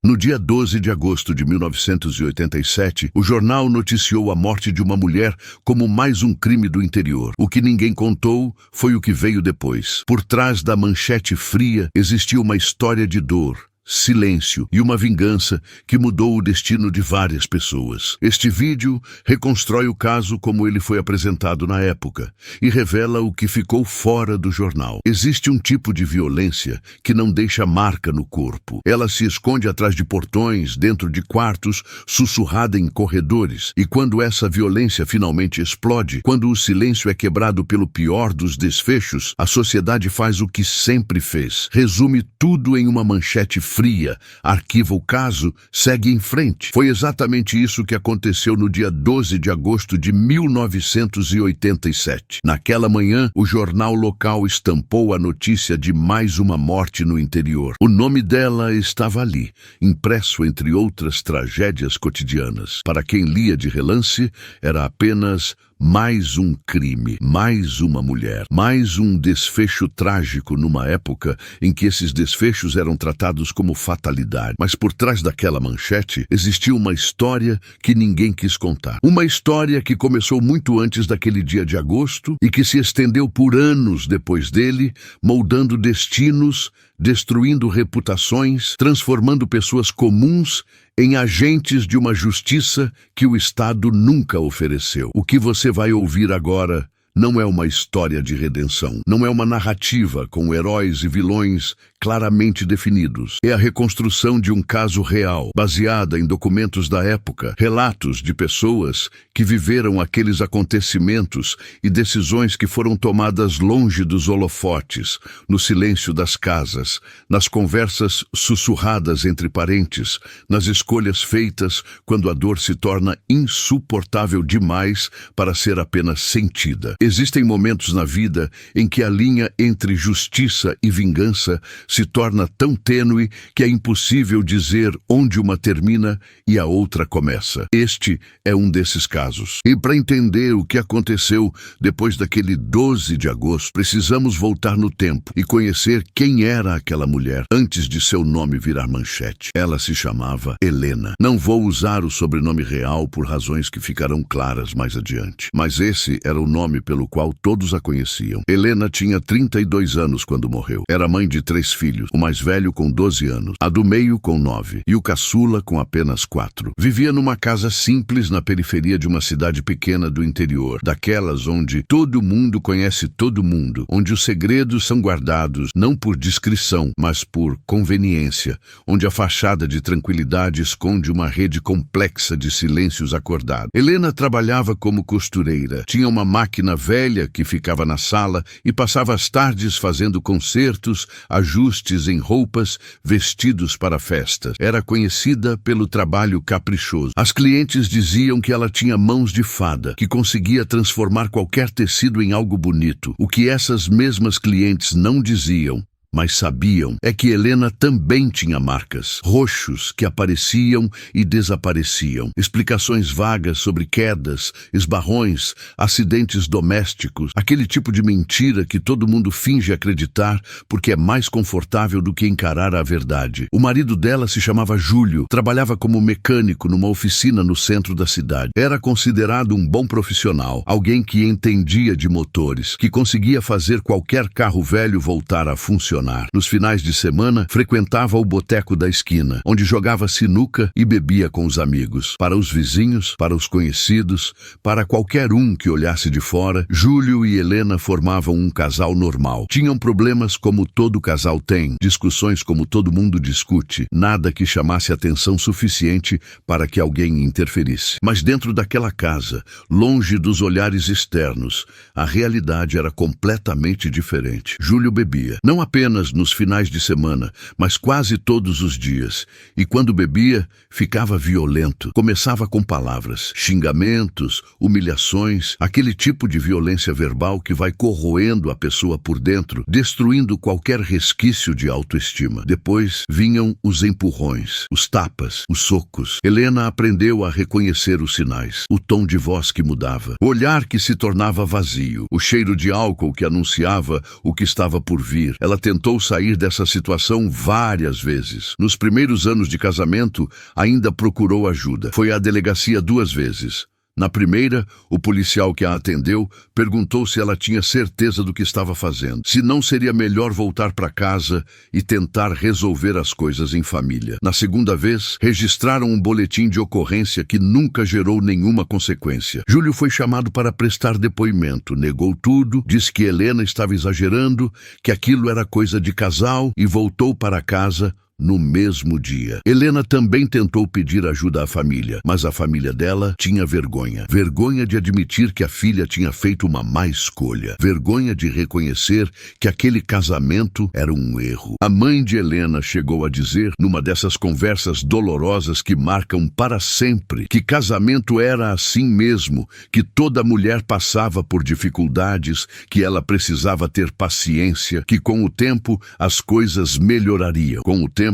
No dia 12 de agosto de 1987, o jornal noticiou a morte de uma mulher como mais um crime do interior. O que ninguém contou foi o que veio depois. Por trás da manchete fria existia uma história de dor, silêncio e uma vingança que mudou o destino de várias pessoas. Este vídeo reconstrói o caso como ele foi apresentado na época e revela o que ficou fora do jornal. Existe um tipo de violência que não deixa marca no corpo. Ela se esconde atrás de portões, dentro de quartos, sussurrada em corredores. E quando essa violência finalmente explode, quando o silêncio é quebrado pelo pior dos desfechos, a sociedade faz o que sempre fez. Resume tudo em uma manchete fria, arquiva o caso, segue em frente. Foi exatamente isso que aconteceu no dia 12 de agosto de 1987. Naquela manhã, o jornal local estampou a notícia de mais uma morte no interior. O nome dela estava ali, impresso entre outras tragédias cotidianas. Para quem lia de relance, era apenas mais um crime, mais uma mulher, mais um desfecho trágico numa época em que esses desfechos eram tratados como fatalidade. Mas por trás daquela manchete existia uma história que ninguém quis contar. Uma história que começou muito antes daquele dia de agosto e que se estendeu por anos depois dele, moldando destinos, destruindo reputações, transformando pessoas comuns em agentes de uma justiça que o Estado nunca ofereceu. O que você vai ouvir agora não é uma história de redenção, não é uma narrativa com heróis e vilões claramente definidos. É a reconstrução de um caso real, baseada em documentos da época, relatos de pessoas que viveram aqueles acontecimentos e decisões que foram tomadas longe dos holofotes, no silêncio das casas, nas conversas sussurradas entre parentes, nas escolhas feitas quando a dor se torna insuportável demais para ser apenas sentida. Existem momentos na vida em que a linha entre justiça e vingança se torna tão tênue que é impossível dizer onde uma termina e a outra começa. Este é um desses casos. E para entender o que aconteceu depois daquele 12 de agosto, precisamos voltar no tempo e conhecer quem era aquela mulher antes de seu nome virar manchete. Ela se chamava Helena. Não vou usar o sobrenome real por razões que ficarão claras mais adiante, mas esse era o nome pelo qual todos a conheciam. Helena tinha 32 anos quando morreu. Era mãe de 3 filhos, o mais velho com 12 anos, a do meio com 9 e o caçula com apenas 4. Vivia numa casa simples na periferia de uma cidade pequena do interior, daquelas onde todo mundo conhece todo mundo, onde os segredos são guardados não por discrição, mas por conveniência, onde a fachada de tranquilidade esconde uma rede complexa de silêncios acordados. Helena trabalhava como costureira, tinha uma máquina velha que ficava na sala e passava as tardes fazendo consertos, ajustes em roupas, vestidos para festas. Era conhecida pelo trabalho caprichoso. As clientes diziam que ela tinha mãos de fada, que conseguia transformar qualquer tecido em algo bonito. O que essas mesmas clientes não diziam, mas sabiam, é que Helena também tinha marcas, roxos que apareciam e desapareciam, explicações vagas sobre quedas, esbarrões, acidentes domésticos, aquele tipo de mentira que todo mundo finge acreditar porque é mais confortável do que encarar a verdade. O marido dela se chamava Júlio, trabalhava como mecânico numa oficina no centro da cidade. Era considerado um bom profissional, alguém que entendia de motores, que conseguia fazer qualquer carro velho voltar a funcionar. Nos finais de semana, frequentava o boteco da esquina, onde jogava sinuca e bebia com os amigos. Para os vizinhos, para os conhecidos, para qualquer um que olhasse de fora, Júlio e Helena formavam um casal normal. Tinham problemas como todo casal tem, discussões como todo mundo discute, nada que chamasse atenção suficiente para que alguém interferisse. Mas dentro daquela casa, longe dos olhares externos, a realidade era completamente diferente. Júlio bebia, não apenas nos finais de semana, mas quase todos os dias. E quando bebia, ficava violento. Começava com palavras, xingamentos, humilhações, aquele tipo de violência verbal que vai corroendo a pessoa por dentro, destruindo qualquer resquício de autoestima. Depois vinham os empurrões, os tapas, os socos. Helena aprendeu a reconhecer os sinais, o tom de voz que mudava, o olhar que se tornava vazio, o cheiro de álcool que anunciava o que estava por vir. Ela tentou tentou sair dessa situação várias vezes. Nos primeiros anos de casamento, ainda procurou ajuda. Foi à delegacia 2 vezes. Na primeira, o policial que a atendeu perguntou se ela tinha certeza do que estava fazendo, se não seria melhor voltar para casa e tentar resolver as coisas em família. Na segunda vez, registraram um boletim de ocorrência que nunca gerou nenhuma consequência. Júlio foi chamado para prestar depoimento, negou tudo, disse que Helena estava exagerando, que aquilo era coisa de casal e voltou para casa no mesmo dia. Helena também tentou pedir ajuda à família, mas a família dela tinha vergonha. Vergonha de admitir que a filha tinha feito uma má escolha. Vergonha de reconhecer que aquele casamento era um erro. A mãe de Helena chegou a dizer, numa dessas conversas dolorosas que marcam para sempre, que casamento era assim mesmo, que toda mulher passava por dificuldades, que ela precisava ter paciência, que com o tempo as coisas melhorariam. Com o tempo,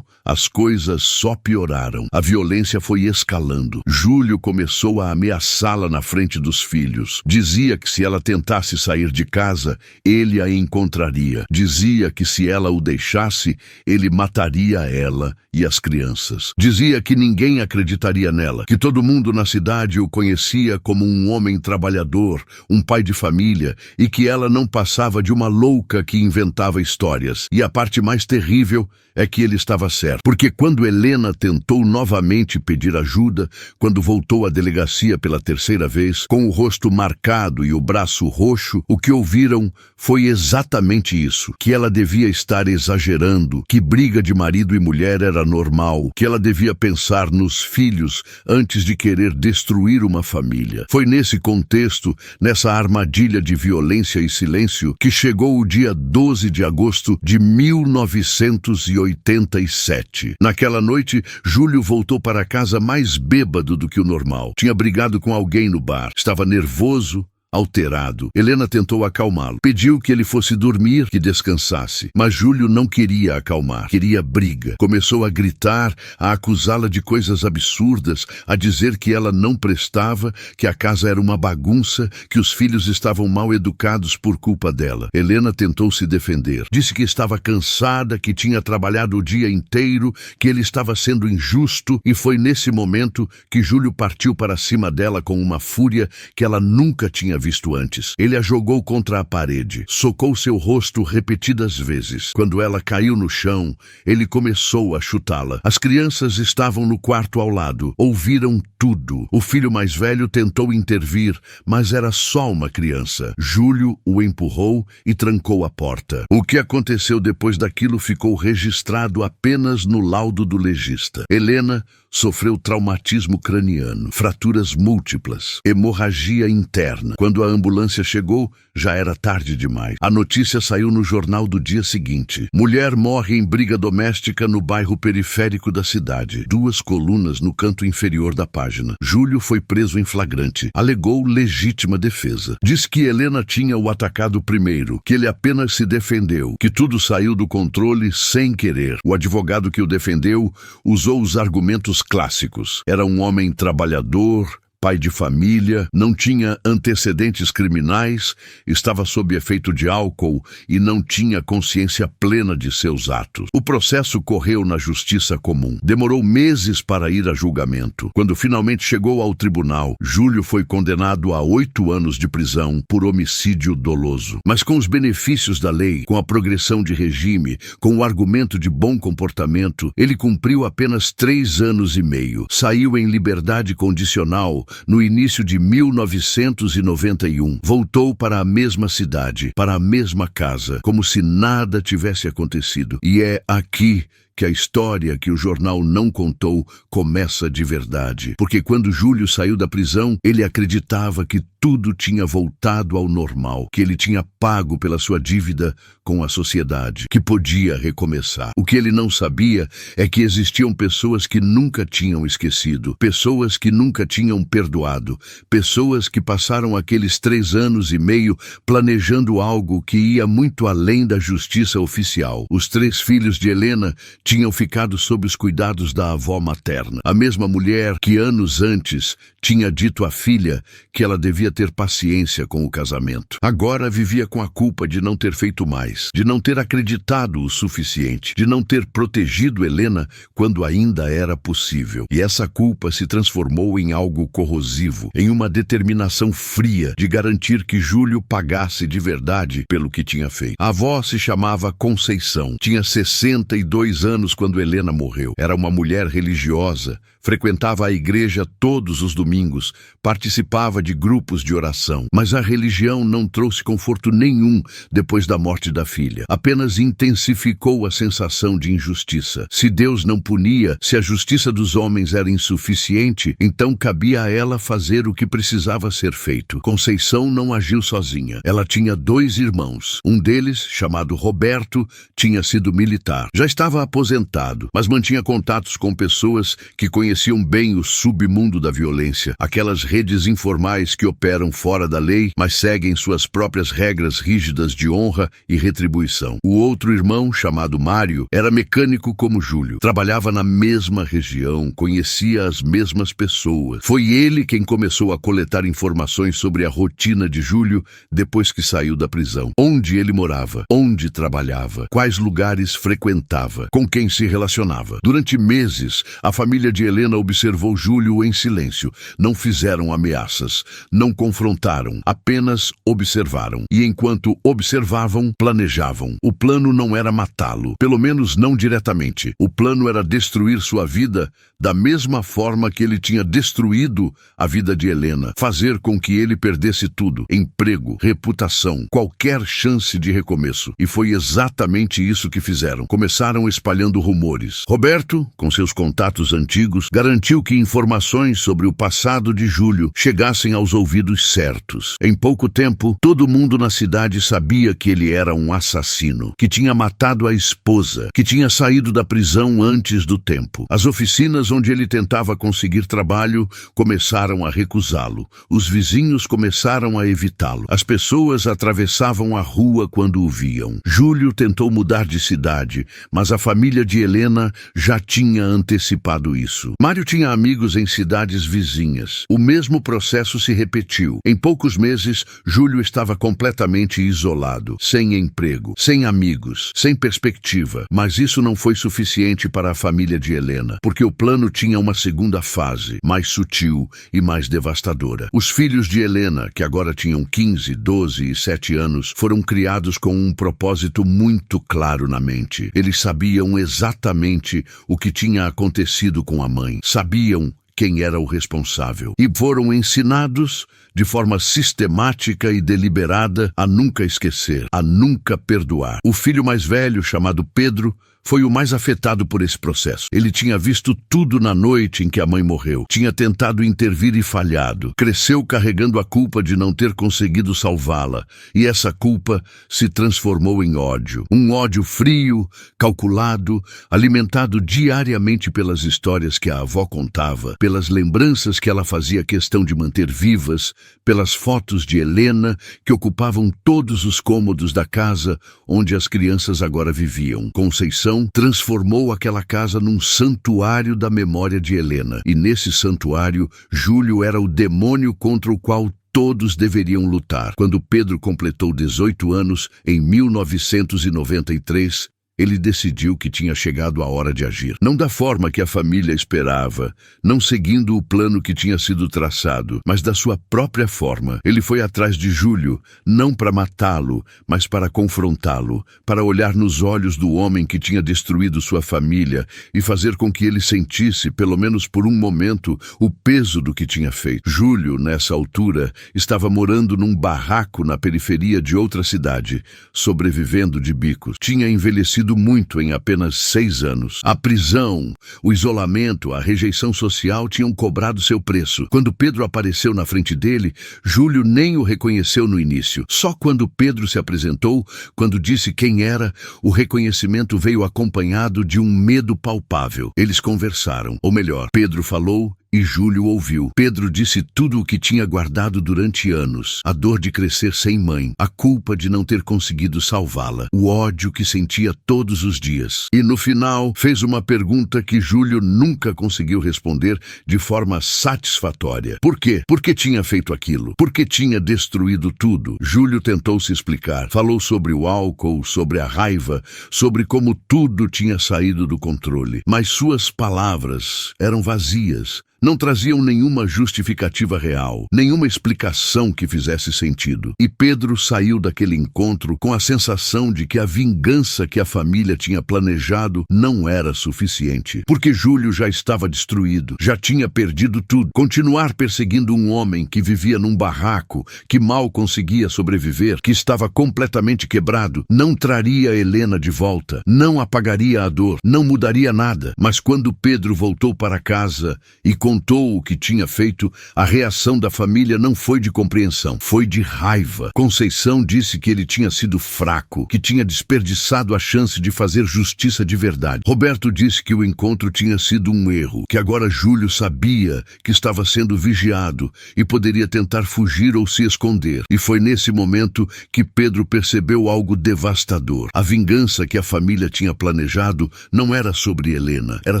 as coisas só pioraram. A violência foi escalando. Júlio começou a ameaçá-la na frente dos filhos. Dizia que se ela tentasse sair de casa, ele a encontraria. Dizia que se ela o deixasse, ele mataria ela e as crianças. Dizia que ninguém acreditaria nela, que todo mundo na cidade o conhecia como um homem trabalhador, um pai de família, e que ela não passava de uma louca que inventava histórias. E a parte mais terrível é que ele estava certo, porque quando Helena tentou novamente pedir ajuda, quando voltou à delegacia pela 3ª vez, com o rosto marcado e o braço roxo, o que ouviram foi exatamente isso, que ela devia estar exagerando, que briga de marido e mulher era normal, que ela devia pensar nos filhos antes de querer destruir uma família. Foi nesse contexto, nessa armadilha de violência e silêncio, que chegou o dia 12 de agosto de 1987. Naquela noite, Júlio voltou para casa mais bêbado do que o normal. Tinha brigado com alguém no bar. Estava nervoso, alterado. Helena tentou acalmá-lo. Pediu que ele fosse dormir, que descansasse. Mas Júlio não queria acalmar. Queria briga. Começou a gritar, a acusá-la de coisas absurdas, a dizer que ela não prestava, que a casa era uma bagunça, que os filhos estavam mal educados por culpa dela. Helena tentou se defender. Disse que estava cansada, que tinha trabalhado o dia inteiro, que ele estava sendo injusto, e foi nesse momento que Júlio partiu para cima dela com uma fúria que ela nunca tinha visto antes. Ele a jogou contra a parede, socou seu rosto repetidas vezes. Quando ela caiu no chão, ele começou a chutá-la. As crianças estavam no quarto ao lado, ouviram tudo. O filho mais velho tentou intervir, mas era só uma criança. Júlio o empurrou e trancou a porta. O que aconteceu depois daquilo ficou registrado apenas no laudo do legista. Helena sofreu traumatismo craniano, fraturas múltiplas, hemorragia interna. Quando a ambulância chegou, já era tarde demais. A notícia saiu no jornal do dia seguinte. Mulher morre em briga doméstica no bairro periférico da cidade. 2 colunas no canto inferior da página. Júlio foi preso em flagrante. Alegou legítima defesa. Diz que Helena tinha o atacado primeiro, que ele apenas se defendeu, que tudo saiu do controle sem querer. O advogado que o defendeu usou os argumentos clássicos. Era um homem trabalhador, pai de família, não tinha antecedentes criminais, estava sob efeito de álcool e não tinha consciência plena de seus atos. O processo correu na justiça comum. Demorou meses para ir a julgamento. Quando finalmente chegou ao tribunal, Júlio foi condenado a 8 anos de prisão por homicídio doloso. Mas com os benefícios da lei, com a progressão de regime, com o argumento de bom comportamento, ele cumpriu apenas 3 anos e meio. Saiu em liberdade condicional no início de 1991, voltou para a mesma cidade, para a mesma casa, como se nada tivesse acontecido. E é aqui que a história que o jornal não contou começa de verdade. Porque quando Júlio saiu da prisão, ele acreditava que tudo tinha voltado ao normal, que ele tinha pago pela sua dívida com a sociedade, que podia recomeçar. O que ele não sabia é que existiam pessoas que nunca tinham esquecido, pessoas que nunca tinham perdoado, pessoas que passaram aqueles 3 anos e meio planejando algo que ia muito além da justiça oficial. Os 3 filhos de Helena tinham ficado sob os cuidados da avó materna. A mesma mulher que anos antes tinha dito à filha que ela devia ter paciência com o casamento. Agora vivia com a culpa de não ter feito mais, de não ter acreditado o suficiente, de não ter protegido Helena quando ainda era possível. E essa culpa se transformou em algo corrosivo, em uma determinação fria de garantir que Júlio pagasse de verdade pelo que tinha feito. A avó se chamava Conceição. Tinha 62 anos quando Helena morreu. Era uma mulher religiosa, frequentava a igreja todos os domingos, participava de grupos de oração. Mas a religião não trouxe conforto nenhum depois da morte da filha. Apenas intensificou a sensação de injustiça. Se Deus não punia, se a justiça dos homens era insuficiente, então cabia a ela fazer o que precisava ser feito. Conceição não agiu sozinha. Ela tinha 2 irmãos. Um deles, chamado Roberto, tinha sido militar. Já estava aposentado, mas mantinha contatos com pessoas que conheciam bem o submundo da violência, aquelas redes informais que operam fora da lei, mas seguem suas próprias regras rígidas de honra e retribuição. O outro irmão, chamado Mário, era mecânico como Júlio. Trabalhava na mesma região, conhecia as mesmas pessoas. Foi ele quem começou a coletar informações sobre a rotina de Júlio depois que saiu da prisão. Onde ele morava, onde trabalhava, quais lugares frequentava, com quem se relacionava. Durante meses, a família de Helena observou Júlio em silêncio. Não fizeram ameaças, não confrontaram, apenas observaram. E enquanto observavam, planejavam. O plano não era matá-lo, pelo menos não diretamente. O plano era destruir sua vida da mesma forma que ele tinha destruído a vida de Helena, fazer com que ele perdesse tudo: emprego, reputação, qualquer chance de recomeço. E foi exatamente isso que fizeram. Começaram espalhando rumores. Roberto, com seus contatos antigos, garantiu que informações sobre o passado de Júlio chegassem aos ouvidos certos. Em pouco tempo, todo mundo na cidade sabia que ele era um assassino, que tinha matado a esposa, que tinha saído da prisão antes do tempo. As oficinas onde ele tentava conseguir trabalho começaram a recusá-lo. Os vizinhos começaram a evitá-lo. As pessoas atravessavam a rua quando o viam. Júlio tentou mudar de cidade, mas a família de Helena já tinha antecipado isso. Mário tinha amigos em cidades vizinhas. O mesmo processo se repetiu. Em poucos meses, Júlio estava completamente isolado, sem emprego, sem amigos, sem perspectiva. Mas isso não foi suficiente para a família de Helena, porque o plano tinha uma segunda fase, mais sutil e mais devastadora. Os filhos de Helena, que agora tinham 15, 12 e 7 anos, foram criados com um propósito muito claro na mente. Eles sabiam exatamente o que tinha acontecido com a mãe. Sabiam quem era o responsável. E foram ensinados de forma sistemática e deliberada a nunca esquecer, a nunca perdoar. O filho mais velho, chamado Pedro, foi o mais afetado por esse processo. Ele tinha visto tudo na noite em que a mãe morreu. Tinha tentado intervir e falhado. Cresceu carregando a culpa de não ter conseguido salvá-la. E essa culpa se transformou em ódio. Um ódio frio, calculado, alimentado diariamente pelas histórias que a avó contava, pelas lembranças que ela fazia questão de manter vivas, pelas fotos de Helena que ocupavam todos os cômodos da casa onde as crianças agora viviam. Conceição transformou aquela casa num santuário da memória de Helena. E nesse santuário, Júlio era o demônio contra o qual todos deveriam lutar. Quando Pedro completou 18 anos, em 1993, ele decidiu que tinha chegado a hora de agir. Não da forma que a família esperava, não seguindo o plano que tinha sido traçado, mas da sua própria forma. Ele foi atrás de Júlio, não para matá-lo, mas para confrontá-lo, para olhar nos olhos do homem que tinha destruído sua família e fazer com que ele sentisse, pelo menos por um momento, o peso do que tinha feito. Júlio, nessa altura, estava morando num barraco na periferia de outra cidade, sobrevivendo de bicos. Tinha envelhecido muito em apenas 6 anos. A prisão, o isolamento, a rejeição social tinham cobrado seu preço. Quando Pedro apareceu na frente dele, Júlio nem o reconheceu no início. Só quando Pedro se apresentou, quando disse quem era, o reconhecimento veio acompanhado de um medo palpável. Eles conversaram, ou melhor, Pedro falou E Júlio ouviu. Pedro disse tudo o que tinha guardado durante anos. A dor de crescer sem mãe, a culpa de não ter conseguido salvá-la, o ódio que sentia todos os dias. E no final, fez uma pergunta que Júlio nunca conseguiu responder de forma satisfatória. Por quê? Por que tinha feito aquilo? Por que tinha destruído tudo? Júlio tentou se explicar. Falou sobre o álcool, sobre a raiva, sobre como tudo tinha saído do controle. Mas suas palavras eram vazias. Não traziam nenhuma justificativa real, nenhuma explicação que fizesse sentido. E Pedro saiu daquele encontro com a sensação de que a vingança que a família tinha planejado não era suficiente. Porque Júlio já estava destruído, já tinha perdido tudo. Continuar perseguindo um homem que vivia num barraco, que mal conseguia sobreviver, que estava completamente quebrado, não traria Helena de volta, não apagaria a dor, não mudaria nada. Mas quando Pedro voltou para casa e contou o que tinha feito, a reação da família não foi de compreensão, foi de raiva. Conceição disse que ele tinha sido fraco, que tinha desperdiçado a chance de fazer justiça de verdade. Roberto disse que o encontro tinha sido um erro, que agora Júlio sabia que estava sendo vigiado e poderia tentar fugir ou se esconder. E foi nesse momento que Pedro percebeu algo devastador. A vingança que a família tinha planejado não era sobre Helena, era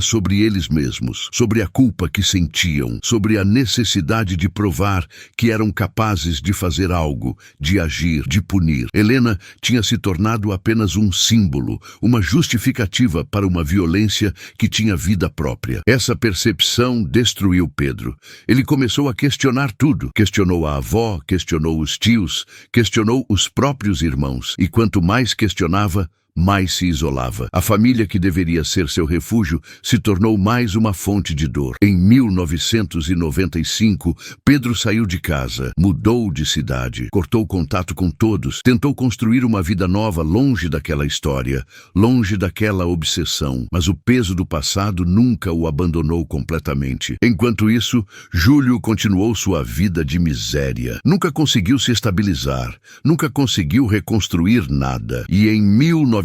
sobre eles mesmos, sobre a culpa que sentiam, sobre a necessidade de provar que eram capazes de fazer algo, de agir, de punir. Helena tinha se tornado apenas um símbolo, uma justificativa para uma violência que tinha vida própria. Essa percepção destruiu Pedro. Ele começou a questionar tudo. Questionou a avó, questionou os tios, questionou os próprios irmãos. E quanto mais questionava, mais se isolava. A família que deveria ser seu refúgio se tornou mais uma fonte de dor. Em 1995, Pedro saiu de casa, mudou de cidade, cortou contato com todos, tentou construir uma vida nova longe daquela história, longe daquela obsessão. Mas o peso do passado nunca o abandonou completamente. Enquanto isso, Júlio continuou sua vida de miséria. Nunca conseguiu se estabilizar, nunca conseguiu reconstruir nada. E em 1998,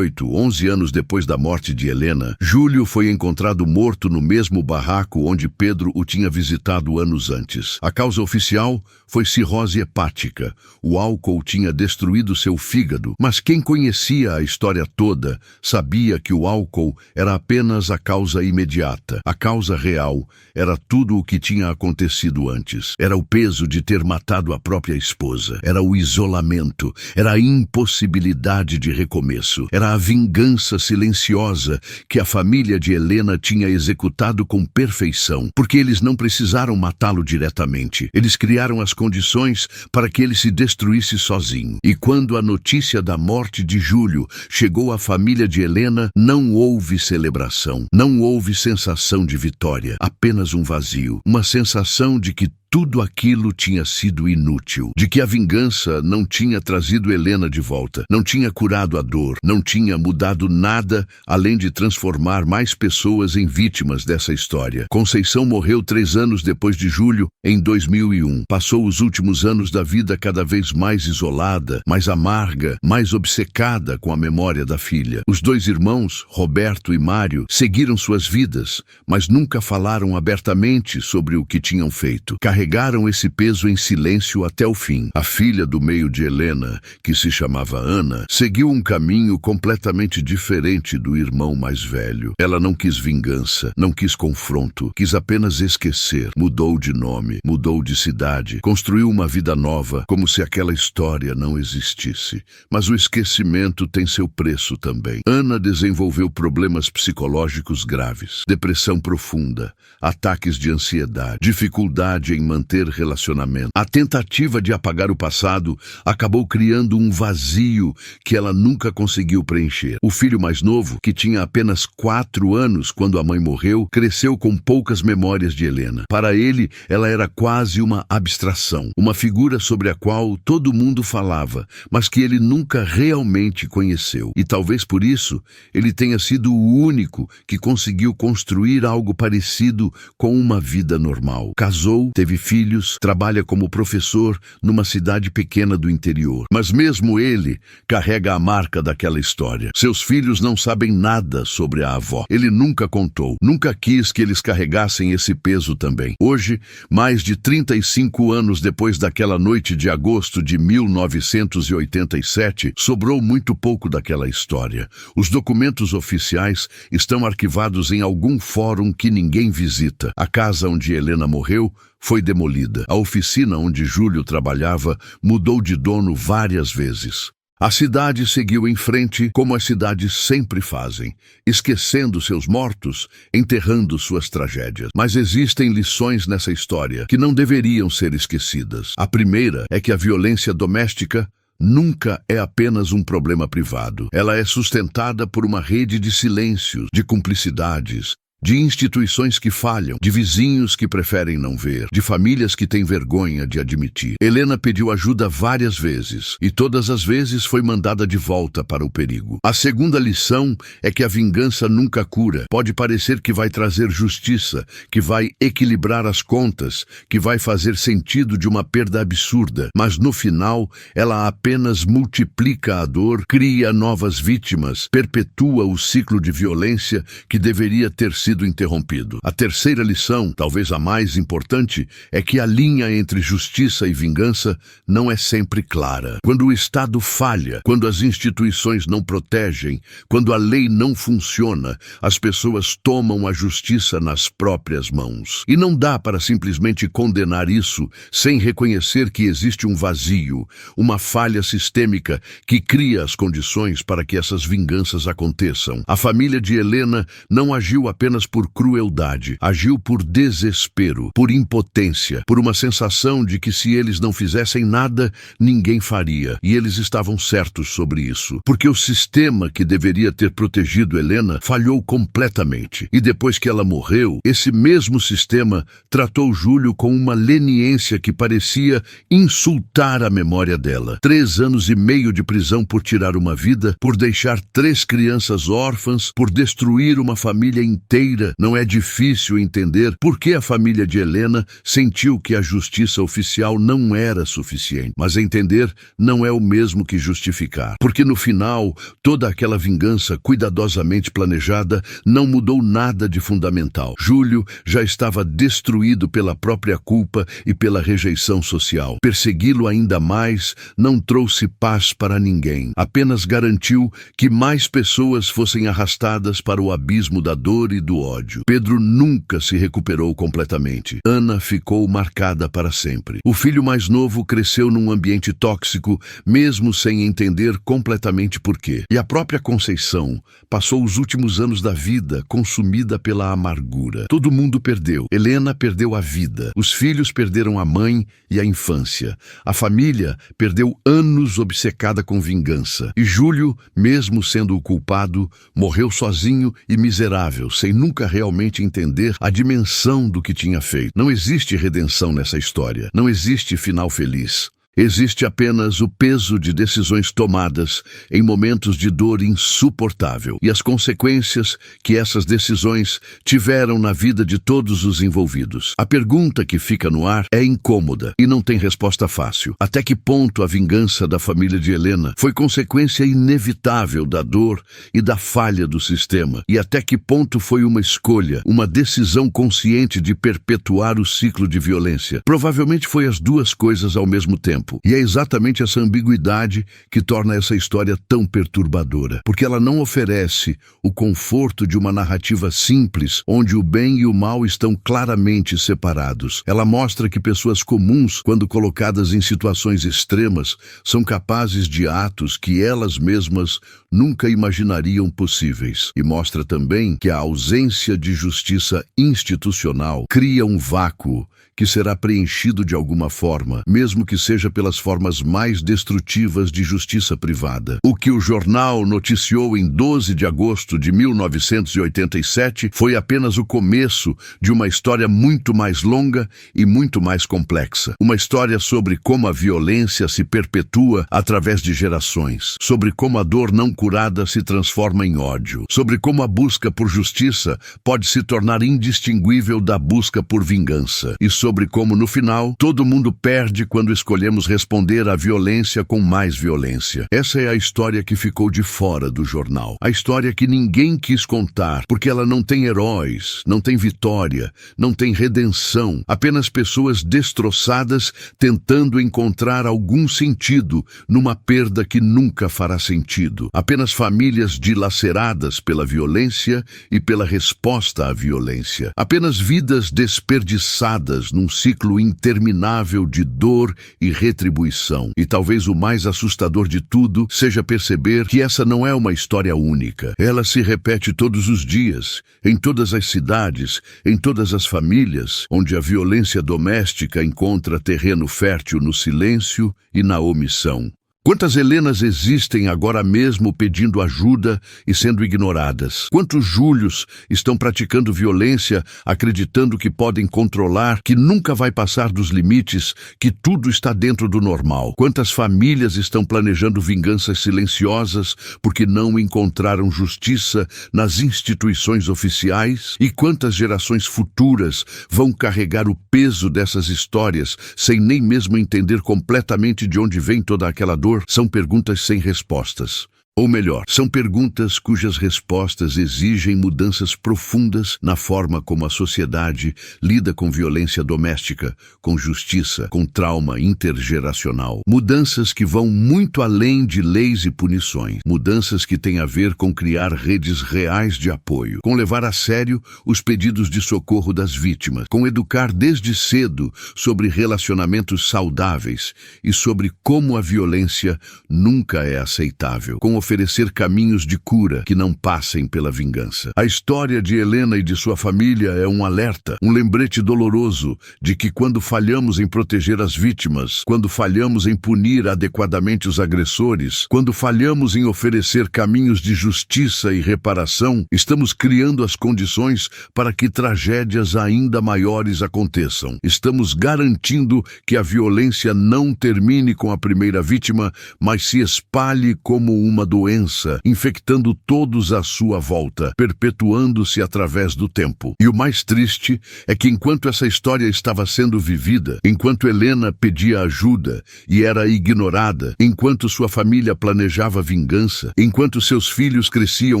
11 anos depois da morte de Helena, Júlio foi encontrado morto no mesmo barraco onde Pedro o tinha visitado anos antes. A causa oficial foi cirrose hepática. O álcool tinha destruído seu fígado, mas quem conhecia a história toda sabia que o álcool era apenas a causa imediata. A causa real era tudo o que tinha acontecido antes. Era o peso de ter matado a própria esposa. Era o isolamento. Era a impossibilidade de recomeço. Era a vingança silenciosa que a família de Helena tinha executado com perfeição, porque eles não precisaram matá-lo diretamente. Eles criaram as condições para que ele se destruísse sozinho. E quando a notícia da morte de Júlio chegou à família de Helena, não houve celebração, não houve sensação de vitória, apenas um vazio, uma sensação de que tudo aquilo tinha sido inútil, de que a vingança não tinha trazido Helena de volta, não tinha curado a dor, não tinha mudado nada além de transformar mais pessoas em vítimas dessa história. Conceição morreu 3 anos depois de Júlio, em 2001. Passou os últimos anos da vida cada vez mais isolada, mais amarga, mais obcecada com a memória da filha. Os 2 irmãos, Roberto e Mário, seguiram suas vidas, mas nunca falaram abertamente sobre o que tinham feito. Carregaram esse peso em silêncio até o fim. A filha do meio de Helena, que se chamava Ana, seguiu um caminho completamente diferente do irmão mais velho. Ela não quis vingança, não quis confronto, quis apenas esquecer. Mudou de nome, mudou de cidade, construiu uma vida nova, como se aquela história não existisse. Mas o esquecimento tem seu preço também. Ana desenvolveu problemas psicológicos graves, depressão profunda, ataques de ansiedade, dificuldade em manter relacionamento. A tentativa de apagar o passado acabou criando um vazio que ela nunca conseguiu preencher. O filho mais novo, que tinha apenas 4 anos quando a mãe morreu, cresceu com poucas memórias de Helena. Para ele, ela era quase uma abstração, uma figura sobre a qual todo mundo falava, mas que ele nunca realmente conheceu. E talvez por isso, ele tenha sido o único que conseguiu construir algo parecido com uma vida normal. Casou, teve filhos, trabalha como professor numa cidade pequena do interior. Mas mesmo ele carrega a marca daquela história. Seus filhos não sabem nada sobre a avó. Ele nunca contou, nunca quis que eles carregassem esse peso também. Hoje, mais de 35 anos depois daquela noite de agosto de 1987, sobrou muito pouco daquela história. Os documentos oficiais estão arquivados em algum fórum que ninguém visita. A casa onde Helena morreu foi demolida. A oficina onde Júlio trabalhava mudou de dono várias vezes. A cidade seguiu em frente como as cidades sempre fazem, esquecendo seus mortos, enterrando suas tragédias. Mas existem lições nessa história que não deveriam ser esquecidas. A primeira é que a violência doméstica nunca é apenas um problema privado. Ela é sustentada por uma rede de silêncios, de cumplicidades, de instituições que falham, de vizinhos que preferem não ver, de famílias que têm vergonha de admitir. Helena pediu ajuda várias vezes, e todas as vezes foi mandada de volta para o perigo. A segunda lição é que a vingança nunca cura. Pode parecer que vai trazer justiça, que vai equilibrar as contas, que vai fazer sentido de uma perda absurda, mas no final ela apenas multiplica a dor, cria novas vítimas, perpetua o ciclo de violência que deveria ter sido interrompido. A terceira lição, talvez a mais importante, é que a linha entre justiça e vingança não é sempre clara. Quando o Estado falha, quando as instituições não protegem, quando a lei não funciona, as pessoas tomam a justiça nas próprias mãos. E não dá para simplesmente condenar isso sem reconhecer que existe um vazio, uma falha sistêmica que cria as condições para que essas vinganças aconteçam. A família de Helena não agiu apenas por crueldade, agiu por desespero, por impotência, por uma sensação de que se eles não fizessem nada, ninguém faria. E eles estavam certos sobre isso, porque o sistema que deveria ter protegido Helena falhou completamente. E depois que ela morreu, esse mesmo sistema tratou Júlio com uma leniência que parecia insultar a memória dela. 3 anos e meio de prisão por tirar uma vida, por deixar 3 crianças órfãs, por destruir uma família inteira. Não é difícil entender por que a família de Helena sentiu que a justiça oficial não era suficiente. Mas entender não é o mesmo que justificar. Porque no final, toda aquela vingança cuidadosamente planejada não mudou nada de fundamental. Júlio já estava destruído pela própria culpa e pela rejeição social. Persegui-lo ainda mais não trouxe paz para ninguém. Apenas garantiu que mais pessoas fossem arrastadas para o abismo da dor e do ódio. Pedro nunca se recuperou completamente. Ana ficou marcada para sempre. O filho mais novo cresceu num ambiente tóxico, mesmo sem entender completamente por quê. E a própria Conceição passou os últimos anos da vida consumida pela amargura. Todo mundo perdeu. Helena perdeu a vida. Os filhos perderam a mãe e a infância. A família perdeu anos obcecada com vingança. E Júlio, mesmo sendo o culpado, morreu sozinho e miserável, sem nunca realmente entender a dimensão do que tinha feito. Não existe redenção nessa história. Não existe final feliz. Existe apenas o peso de decisões tomadas em momentos de dor insuportável e as consequências que essas decisões tiveram na vida de todos os envolvidos. A pergunta que fica no ar é incômoda e não tem resposta fácil. Até que ponto a vingança da família de Helena foi consequência inevitável da dor e da falha do sistema? E até que ponto foi uma escolha, uma decisão consciente de perpetuar o ciclo de violência? Provavelmente foi as duas coisas ao mesmo tempo. E é exatamente essa ambiguidade que torna essa história tão perturbadora, porque ela não oferece o conforto de uma narrativa simples, onde o bem e o mal estão claramente separados. Ela mostra que pessoas comuns, quando colocadas em situações extremas, são capazes de atos que elas mesmas nunca imaginariam possíveis. E mostra também que a ausência de justiça institucional cria um vácuo que será preenchido de alguma forma, mesmo que seja pelas formas mais destrutivas de justiça privada. O que o jornal noticiou em 12 de agosto de 1987 foi apenas o começo de uma história muito mais longa e muito mais complexa. Uma história sobre como a violência se perpetua através de gerações, sobre como a dor não curada se transforma em ódio, sobre como a busca por justiça pode se tornar indistinguível da busca por vingança, e sobre sobre como, no final, todo mundo perde quando escolhemos responder à violência com mais violência. Essa é a história que ficou de fora do jornal. A história que ninguém quis contar, porque ela não tem heróis, não tem vitória, não tem redenção, apenas pessoas destroçadas tentando encontrar algum sentido numa perda que nunca fará sentido. Apenas famílias dilaceradas pela violência e pela resposta à violência. Apenas vidas desperdiçadas num ciclo interminável de dor e retribuição. E talvez o mais assustador de tudo seja perceber que essa não é uma história única. Ela se repete todos os dias, em todas as cidades, em todas as famílias, onde a violência doméstica encontra terreno fértil no silêncio e na omissão. Quantas Helenas existem agora mesmo pedindo ajuda e sendo ignoradas? Quantos Júlios estão praticando violência, acreditando que podem controlar, que nunca vai passar dos limites, que tudo está dentro do normal? Quantas famílias estão planejando vinganças silenciosas porque não encontraram justiça nas instituições oficiais? E quantas gerações futuras vão carregar o peso dessas histórias sem nem mesmo entender completamente de onde vem toda aquela dor? São perguntas sem respostas. Ou melhor, são perguntas cujas respostas exigem mudanças profundas na forma como a sociedade lida com violência doméstica, com justiça, com trauma intergeracional. Mudanças que vão muito além de leis e punições. Mudanças que têm a ver com criar redes reais de apoio, com levar a sério os pedidos de socorro das vítimas, com educar desde cedo sobre relacionamentos saudáveis e sobre como a violência nunca é aceitável, com oferecer caminhos de cura que não passem pela vingança. A história de Helena e de sua família é um alerta, um lembrete doloroso de que quando falhamos em proteger as vítimas, quando falhamos em punir adequadamente os agressores, quando falhamos em oferecer caminhos de justiça e reparação, estamos criando as condições para que tragédias ainda maiores aconteçam. Estamos garantindo que a violência não termine com a primeira vítima, mas se espalhe como uma doença, infectando todos à sua volta, perpetuando-se através do tempo. E o mais triste é que enquanto essa história estava sendo vivida, enquanto Helena pedia ajuda e era ignorada, enquanto sua família planejava vingança, enquanto seus filhos cresciam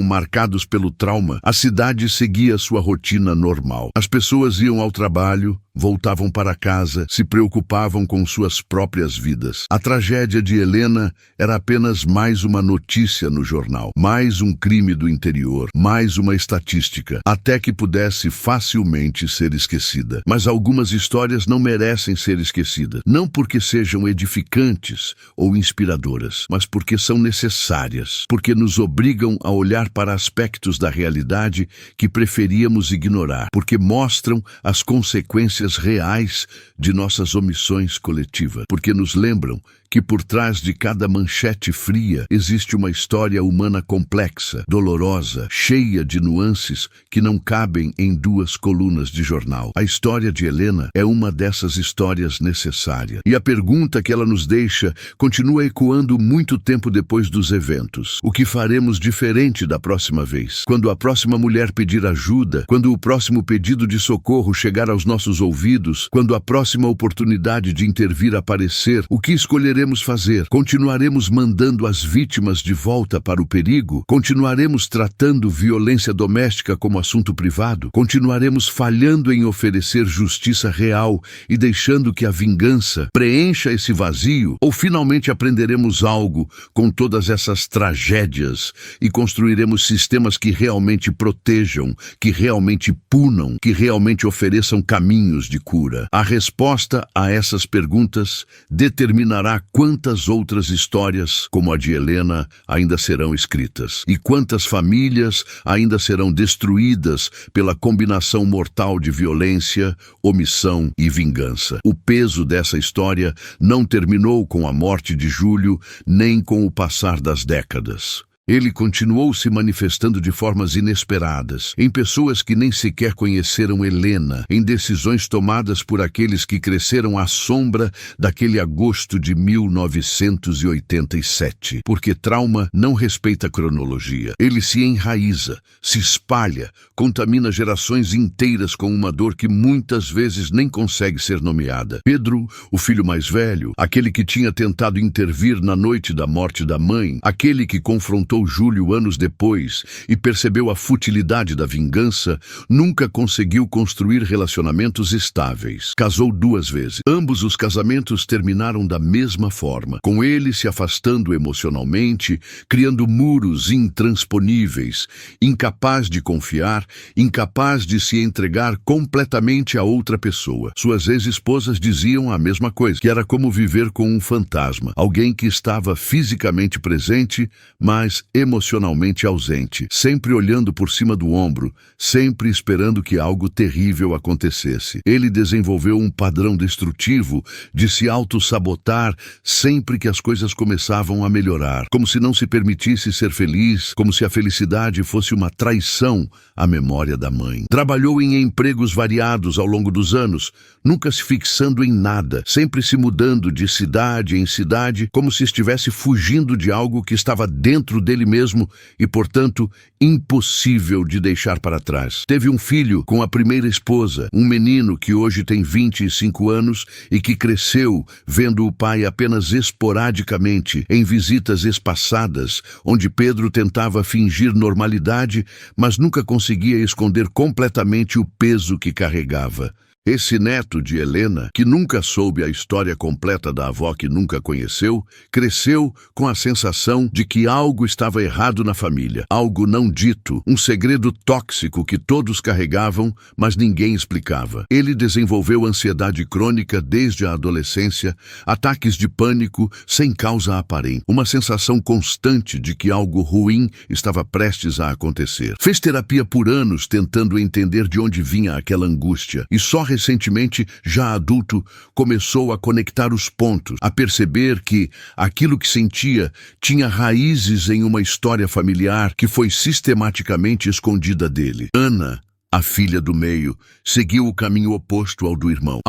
marcados pelo trauma, a cidade seguia sua rotina normal. As pessoas iam ao trabalho, voltavam para casa, se preocupavam com suas próprias vidas. A tragédia de Helena era apenas mais uma notícia no jornal, mais um crime do interior, mais uma estatística, até que pudesse facilmente ser esquecida. Mas algumas histórias não merecem ser esquecidas, não porque sejam edificantes ou inspiradoras, mas porque são necessárias, porque nos obrigam a olhar para aspectos da realidade que preferíamos ignorar, porque mostram as consequências reais de nossas omissões coletivas, porque nos lembram que por trás de cada manchete fria existe uma história humana complexa, dolorosa, cheia de nuances que não cabem em 2 colunas de jornal. A história de Helena é uma dessas histórias necessárias. E a pergunta que ela nos deixa continua ecoando muito tempo depois dos eventos. O que faremos diferente da próxima vez? Quando a próxima mulher pedir ajuda, quando o próximo pedido de socorro chegar aos nossos ouvidos, quando a próxima oportunidade de intervir aparecer, o que escolheremos fazer? Continuaremos mandando as vítimas de volta para o perigo? Continuaremos tratando violência doméstica como assunto privado? Continuaremos falhando em oferecer justiça real e deixando que a vingança preencha esse vazio? Ou finalmente aprenderemos algo com todas essas tragédias e construiremos sistemas que realmente protejam, que realmente punam, que realmente ofereçam caminhos de cura? A resposta a essas perguntas determinará quantas outras histórias, como a de Helena, ainda serão escritas, e quantas famílias ainda serão destruídas pela combinação mortal de violência, omissão e vingança. O peso dessa história não terminou com a morte de Júlio, nem com o passar das décadas. Ele continuou se manifestando de formas inesperadas, em pessoas que nem sequer conheceram Helena, em decisões tomadas por aqueles que cresceram à sombra daquele agosto de 1987. Porque trauma não respeita cronologia. Ele se enraiza, se espalha, contamina gerações inteiras com uma dor que muitas vezes nem consegue ser nomeada. Pedro, o filho mais velho, aquele que tinha tentado intervir na noite da morte da mãe, aquele que confrontou Júlio anos depois e percebeu a futilidade da vingança, nunca conseguiu construir relacionamentos estáveis. Casou 2 vezes. Ambos os casamentos terminaram da mesma forma, com ele se afastando emocionalmente, criando muros intransponíveis, incapaz de confiar, incapaz de se entregar completamente a outra pessoa. Suas ex-esposas diziam a mesma coisa, que era como viver com um fantasma, alguém que estava fisicamente presente, mas emocionalmente ausente, sempre olhando por cima do ombro, sempre esperando que algo terrível acontecesse. Ele desenvolveu um padrão destrutivo de se auto-sabotar sempre que as coisas começavam a melhorar, como se não se permitisse ser feliz, como se a felicidade fosse uma traição à memória da mãe. Trabalhou em empregos variados ao longo dos anos, nunca se fixando em nada, sempre se mudando de cidade em cidade, como se estivesse fugindo de algo que estava dentro dele mesmo e, portanto, impossível de deixar para trás. Teve um filho com a primeira esposa, um menino que hoje tem 25 anos e que cresceu vendo o pai apenas esporadicamente em visitas espaçadas, onde Pedro tentava fingir normalidade, mas nunca conseguia esconder completamente o peso que carregava. Esse neto de Helena, que nunca soube a história completa da avó que nunca conheceu, cresceu com a sensação de que algo estava errado na família, algo não dito, um segredo tóxico que todos carregavam, mas ninguém explicava. Ele desenvolveu ansiedade crônica desde a adolescência, ataques de pânico sem causa aparente, uma sensação constante de que algo ruim estava prestes a acontecer. Fez terapia por anos tentando entender de onde vinha aquela angústia, e só recentemente, já adulto, começou a conectar os pontos, a perceber que aquilo que sentia tinha raízes em uma história familiar que foi sistematicamente escondida dele. Ana, a filha do meio, seguiu o caminho oposto ao do irmão,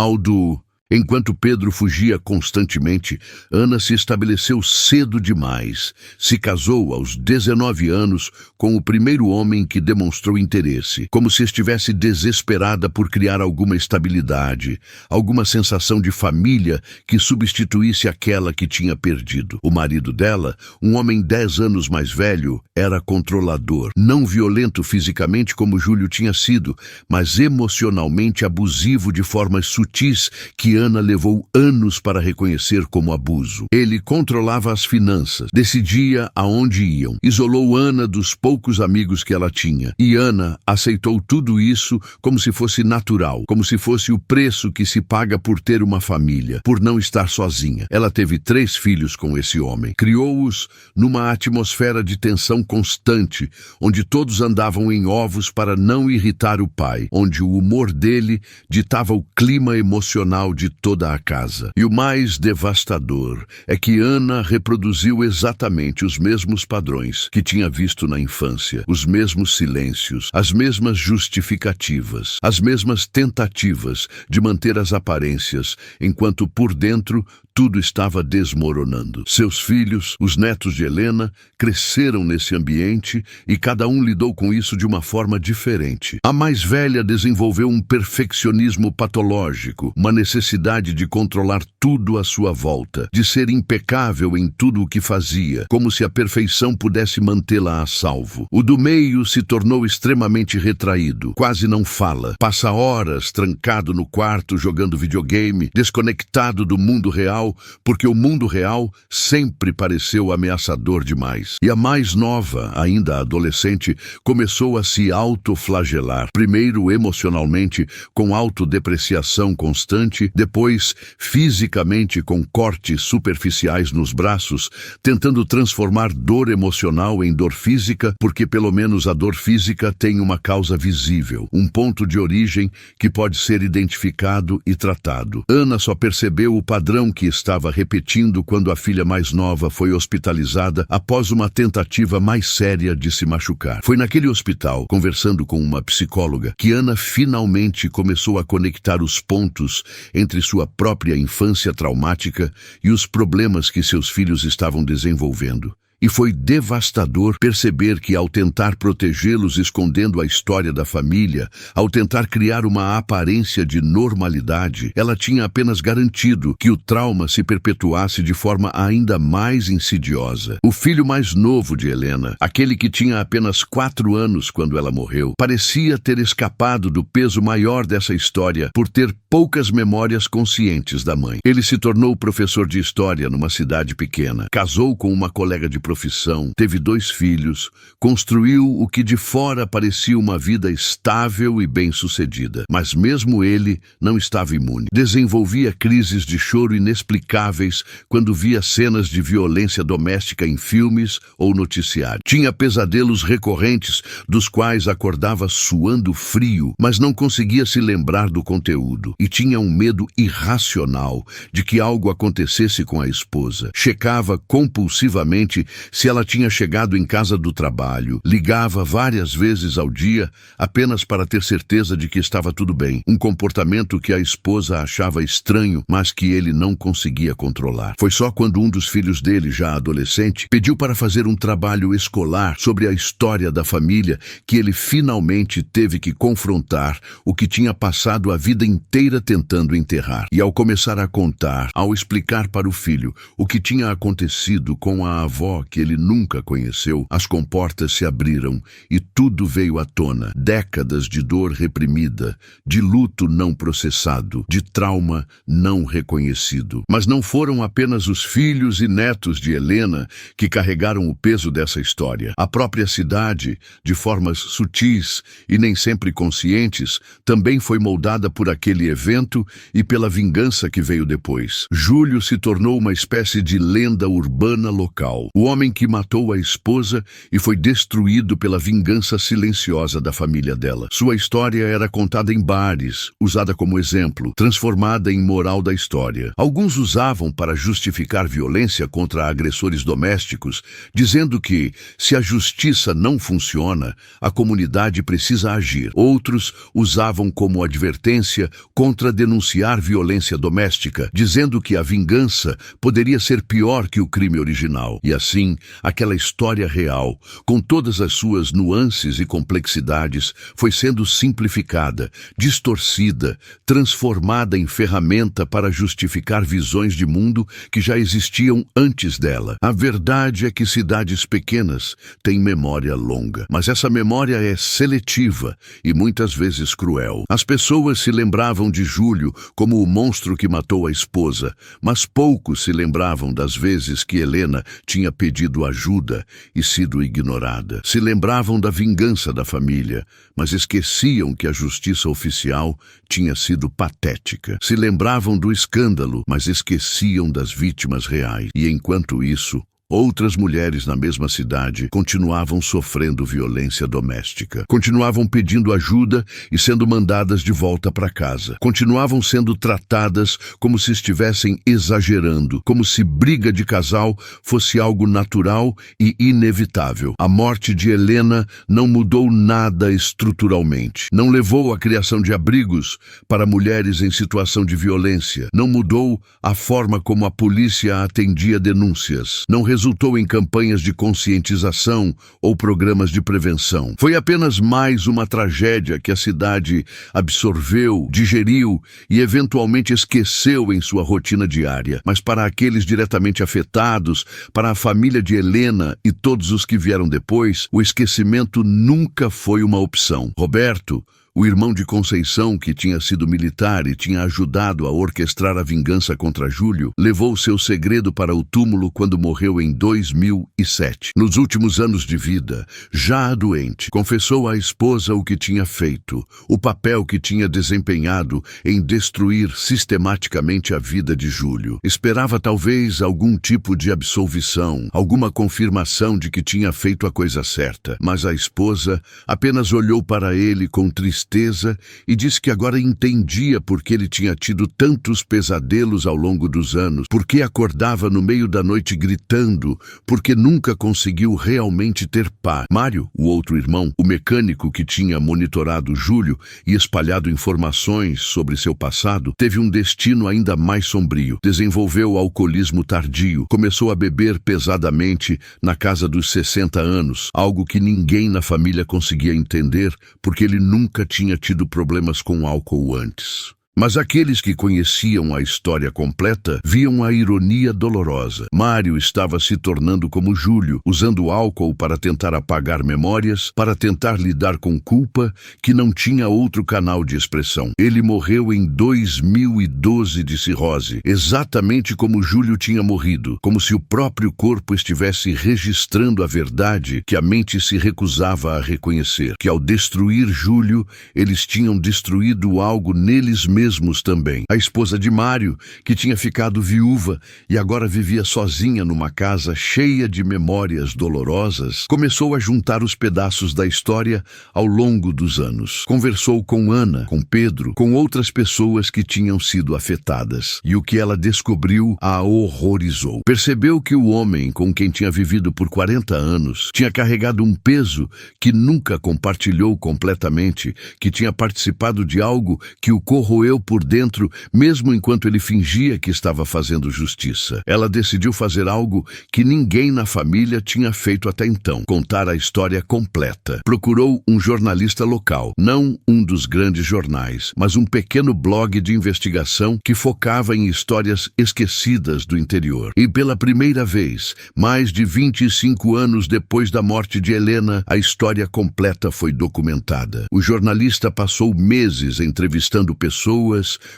Enquanto Pedro fugia constantemente, Ana se estabeleceu cedo demais. Se casou aos 19 anos com o primeiro homem que demonstrou interesse, como se estivesse desesperada por criar alguma estabilidade, alguma sensação de família que substituísse aquela que tinha perdido. O marido dela, um homem 10 anos mais velho, era controlador, não violento fisicamente como Júlio tinha sido, mas emocionalmente abusivo de formas sutis que Ana levou anos para reconhecer como abuso. Ele controlava as finanças, decidia aonde iam, isolou Ana dos poucos amigos que ela tinha. E Ana aceitou tudo isso como se fosse natural, como se fosse o preço que se paga por ter uma família, por não estar sozinha. Ela teve 3 filhos com esse homem. Criou-os numa atmosfera de tensão constante, onde todos andavam em ovos para não irritar o pai, onde o humor dele ditava o clima emocional de toda a casa. E o mais devastador é que Ana reproduziu exatamente os mesmos padrões que tinha visto na infância, os mesmos silêncios, as mesmas justificativas, as mesmas tentativas de manter as aparências, enquanto por dentro tudo estava desmoronando. Seus filhos, os netos de Helena, cresceram nesse ambiente e cada um lidou com isso de uma forma diferente. A mais velha desenvolveu um perfeccionismo patológico, uma necessidade de controlar tudo à sua volta, de ser impecável em tudo o que fazia, como se a perfeição pudesse mantê-la a salvo. O do meio se tornou extremamente retraído, quase não fala, passa horas trancado no quarto jogando videogame, desconectado do mundo real, porque o mundo real sempre pareceu ameaçador demais. E a mais nova, ainda adolescente, começou a se autoflagelar, primeiro emocionalmente com autodepreciação constante, depois fisicamente com cortes superficiais nos braços, tentando transformar dor emocional em dor física, porque pelo menos a dor física tem uma causa visível, um ponto de origem que pode ser identificado e tratado. Ana só percebeu o padrão que estava repetindo quando a filha mais nova foi hospitalizada após uma tentativa mais séria de se machucar. Foi naquele hospital, conversando com uma psicóloga, que Ana finalmente começou a conectar os pontos entre sua própria infância traumática e os problemas que seus filhos estavam desenvolvendo. E foi devastador perceber que, ao tentar protegê-los escondendo a história da família, ao tentar criar uma aparência de normalidade, ela tinha apenas garantido que o trauma se perpetuasse de forma ainda mais insidiosa. O filho mais novo de Helena, aquele que tinha apenas 4 anos quando ela morreu, parecia ter escapado do peso maior dessa história por ter poucas memórias conscientes da mãe. Ele se tornou professor de história numa cidade pequena, casou com uma colega de profissão, teve 2 filhos, construiu o que de fora parecia uma vida estável e bem-sucedida. Mas mesmo ele não estava imune. Desenvolvia crises de choro inexplicáveis quando via cenas de violência doméstica em filmes ou noticiário. Tinha pesadelos recorrentes dos quais acordava suando frio, mas não conseguia se lembrar do conteúdo. E tinha um medo irracional de que algo acontecesse com a esposa. Checava compulsivamente se ela tinha chegado em casa do trabalho. Ligava várias vezes ao dia apenas para ter certeza de que estava tudo bem. Um comportamento que a esposa achava estranho, mas que ele não conseguia controlar. Foi só quando um dos filhos dele, já adolescente, pediu para fazer um trabalho escolar sobre a história da família que ele finalmente teve que confrontar o que tinha passado a vida inteira tentando enterrar. E ao começar a contar, ao explicar para o filho o que tinha acontecido com a avó que ele nunca conheceu, as comportas se abriram e tudo veio à tona. Décadas de dor reprimida, de luto não processado, de trauma não reconhecido. Mas não foram apenas os filhos e netos de Helena que carregaram o peso dessa história. A própria cidade, de formas sutis e nem sempre conscientes, também foi moldada por aquele evento e pela vingança que veio depois. Júlio se tornou uma espécie de lenda urbana local. O homem que matou a esposa e foi destruído pela vingança silenciosa da família dela. Sua história era contada em bares, usada como exemplo, transformada em moral da história. Alguns usavam para justificar violência contra agressores domésticos, dizendo que, se a justiça não funciona, a comunidade precisa agir. Outros usavam como advertência contra denunciar violência doméstica, dizendo que a vingança poderia ser pior que o crime original. E assim, aquela história real, com todas as suas nuances e complexidades, foi sendo simplificada, distorcida, transformada em ferramenta para justificar visões de mundo que já existiam antes dela. A verdade é que cidades pequenas têm memória longa, mas essa memória é seletiva e muitas vezes cruel. As pessoas se lembravam de Júlio como o monstro que matou a esposa, mas poucos se lembravam das vezes que Helena tinha pedido ajuda e sido ignorada. Se lembravam da vingança da família, mas esqueciam que a justiça oficial tinha sido patética. Se lembravam do escândalo, mas esqueciam das vítimas reais. E enquanto isso, outras mulheres na mesma cidade continuavam sofrendo violência doméstica. Continuavam pedindo ajuda e sendo mandadas de volta para casa. Continuavam sendo tratadas como se estivessem exagerando, como se briga de casal fosse algo natural e inevitável. A morte de Helena não mudou nada estruturalmente. Não levou à criação de abrigos para mulheres em situação de violência. Não mudou a forma como a polícia atendia denúncias. Não resultou em campanhas de conscientização ou programas de prevenção. Foi apenas mais uma tragédia que a cidade absorveu, digeriu e eventualmente esqueceu em sua rotina diária. Mas para aqueles diretamente afetados, para a família de Helena e todos os que vieram depois, o esquecimento nunca foi uma opção. Roberto, o irmão de Conceição, que tinha sido militar e tinha ajudado a orquestrar a vingança contra Júlio, levou seu segredo para o túmulo quando morreu em 2007. Nos últimos anos de vida, já doente, confessou à esposa o que tinha feito, o papel que tinha desempenhado em destruir sistematicamente a vida de Júlio. Esperava talvez algum tipo de absolvição, alguma confirmação de que tinha feito a coisa certa, mas a esposa apenas olhou para ele com tristeza tristeza e disse que agora entendia por que ele tinha tido tantos pesadelos ao longo dos anos, por que acordava no meio da noite gritando, porque nunca conseguiu realmente ter paz. Mário, o outro irmão, o mecânico que tinha monitorado Júlio e espalhado informações sobre seu passado, teve um destino ainda mais sombrio. Desenvolveu alcoolismo tardio, começou a beber pesadamente na casa dos 60 anos, algo que ninguém na família conseguia entender, porque ele nunca tinha tido problemas com álcool antes. Mas aqueles que conheciam a história completa viam a ironia dolorosa. Mário estava se tornando como Júlio, usando álcool para tentar apagar memórias, para tentar lidar com culpa, que não tinha outro canal de expressão. Ele morreu em 2012 de cirrose, exatamente como Júlio tinha morrido, como se o próprio corpo estivesse registrando a verdade que a mente se recusava a reconhecer, que ao destruir Júlio, eles tinham destruído algo neles mesmos também. A esposa de Mário, que tinha ficado viúva e agora vivia sozinha numa casa cheia de memórias dolorosas, começou a juntar os pedaços da história ao longo dos anos. Conversou com Ana, com Pedro, com outras pessoas que tinham sido afetadas, e o que ela descobriu a horrorizou. Percebeu que o homem com quem tinha vivido por 40 anos tinha carregado um peso que nunca compartilhou completamente, que tinha participado de algo que o corroeu por dentro, mesmo enquanto ele fingia que estava fazendo justiça. Ela decidiu fazer algo que ninguém na família tinha feito até então: contar a história completa. Procurou um jornalista local, não um dos grandes jornais, mas um pequeno blog de investigação que focava em histórias esquecidas do interior. E pela primeira vez, mais de 25 anos depois da morte de Helena, a história completa foi documentada. O jornalista passou meses entrevistando pessoas,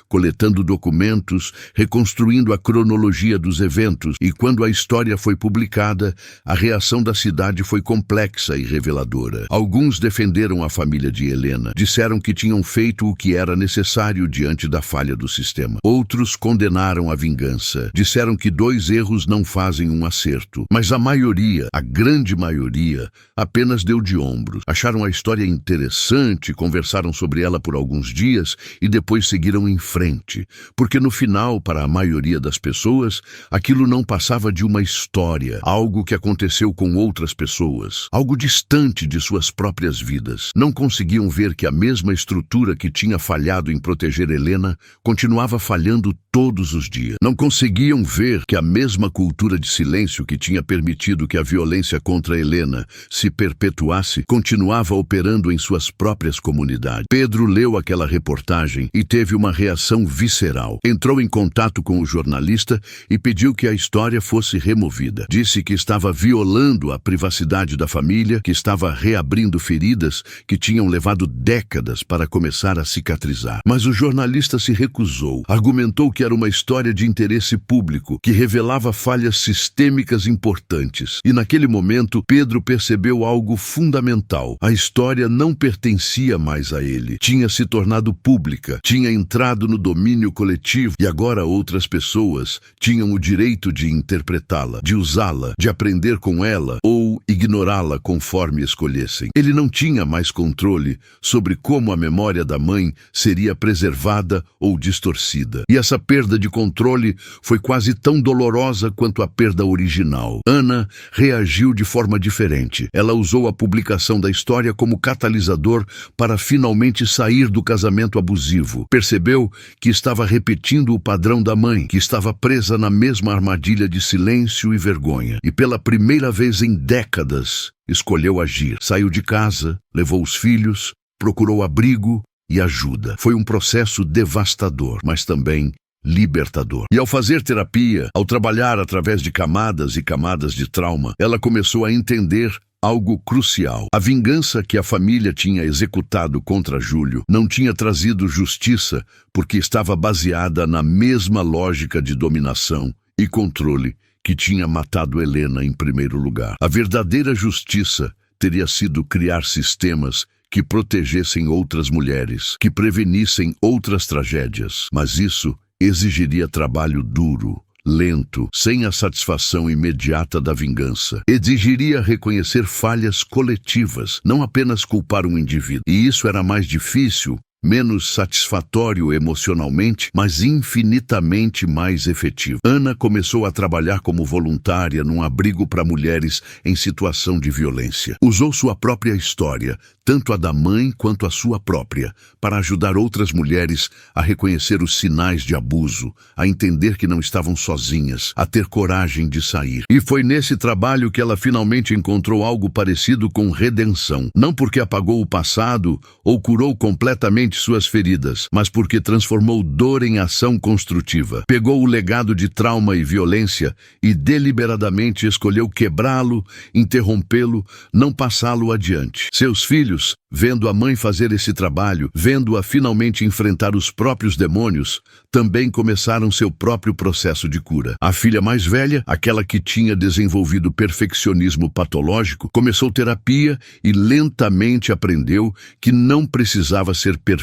coletando documentos, reconstruindo a cronologia dos eventos, e quando a história foi publicada, a reação da cidade foi complexa e reveladora. Alguns defenderam a família de Helena, disseram que tinham feito o que era necessário diante da falha do sistema. Outros condenaram a vingança, disseram que 2 erros não fazem um acerto, mas a maioria, a grande maioria, apenas deu de ombros. Acharam a história interessante, conversaram sobre ela por alguns dias e depois seguiram em frente, porque no final, para a maioria das pessoas, aquilo não passava de uma história, algo que aconteceu com outras pessoas, algo distante de suas próprias vidas. Não conseguiam ver que a mesma estrutura que tinha falhado em proteger Helena continuava falhando todos os dias. Não conseguiam ver que a mesma cultura de silêncio que tinha permitido que a violência contra Helena se perpetuasse continuava operando em suas próprias comunidades. Pedro leu aquela reportagem e teve uma reação visceral. Entrou em contato com o jornalista e pediu que a história fosse removida. Disse que estava violando a privacidade da família, que estava reabrindo feridas que tinham levado décadas para começar a cicatrizar. Mas o jornalista se recusou. Argumentou que era uma história de interesse público, que revelava falhas sistêmicas importantes. E naquele momento, Pedro percebeu algo fundamental. A história não pertencia mais a ele. Tinha se tornado pública, tinha entrado no domínio coletivo e agora outras pessoas tinham o direito de interpretá-la, de usá-la, de aprender com ela ou ignorá-la conforme escolhessem. Ele não tinha mais controle sobre como a memória da mãe seria preservada ou distorcida. E essa perda de controle foi quase tão dolorosa quanto a perda original. Ana reagiu de forma diferente. Ela usou a publicação da história como catalisador para finalmente sair do casamento abusivo. Percebeu que estava repetindo o padrão da mãe, que estava presa na mesma armadilha de silêncio e vergonha. E pela primeira vez em décadas, escolheu agir. Saiu de casa, levou os filhos, procurou abrigo e ajuda. Foi um processo devastador, mas também libertador. E ao fazer terapia, ao trabalhar através de camadas e camadas de trauma, ela começou a entender algo crucial. A vingança que a família tinha executado contra Júlio não tinha trazido justiça porque estava baseada na mesma lógica de dominação e controle que tinha matado Helena em primeiro lugar. A verdadeira justiça teria sido criar sistemas que protegessem outras mulheres, que prevenissem outras tragédias. Mas isso exigiria trabalho duro, lento, sem a satisfação imediata da vingança. Exigiria reconhecer falhas coletivas, não apenas culpar um indivíduo. E isso era mais difícil, menos satisfatório emocionalmente, mas infinitamente mais efetivo. Ana começou a trabalhar como voluntária num abrigo para mulheres em situação de violência. Usou sua própria história, tanto a da mãe quanto a sua própria, para ajudar outras mulheres a reconhecer os sinais de abuso, a entender que não estavam sozinhas, a ter coragem de sair. E foi nesse trabalho que ela finalmente encontrou algo parecido com redenção. Não porque apagou o passado ou curou completamente suas feridas, mas porque transformou dor em ação construtiva. Pegou o legado de trauma e violência e deliberadamente escolheu quebrá-lo, interrompê-lo, não passá-lo adiante. Seus filhos, vendo a mãe fazer esse trabalho, vendo-a finalmente enfrentar os próprios demônios, também começaram seu próprio processo de cura. A filha mais velha, aquela que tinha desenvolvido perfeccionismo patológico, começou terapia e lentamente aprendeu que não precisava ser perfeita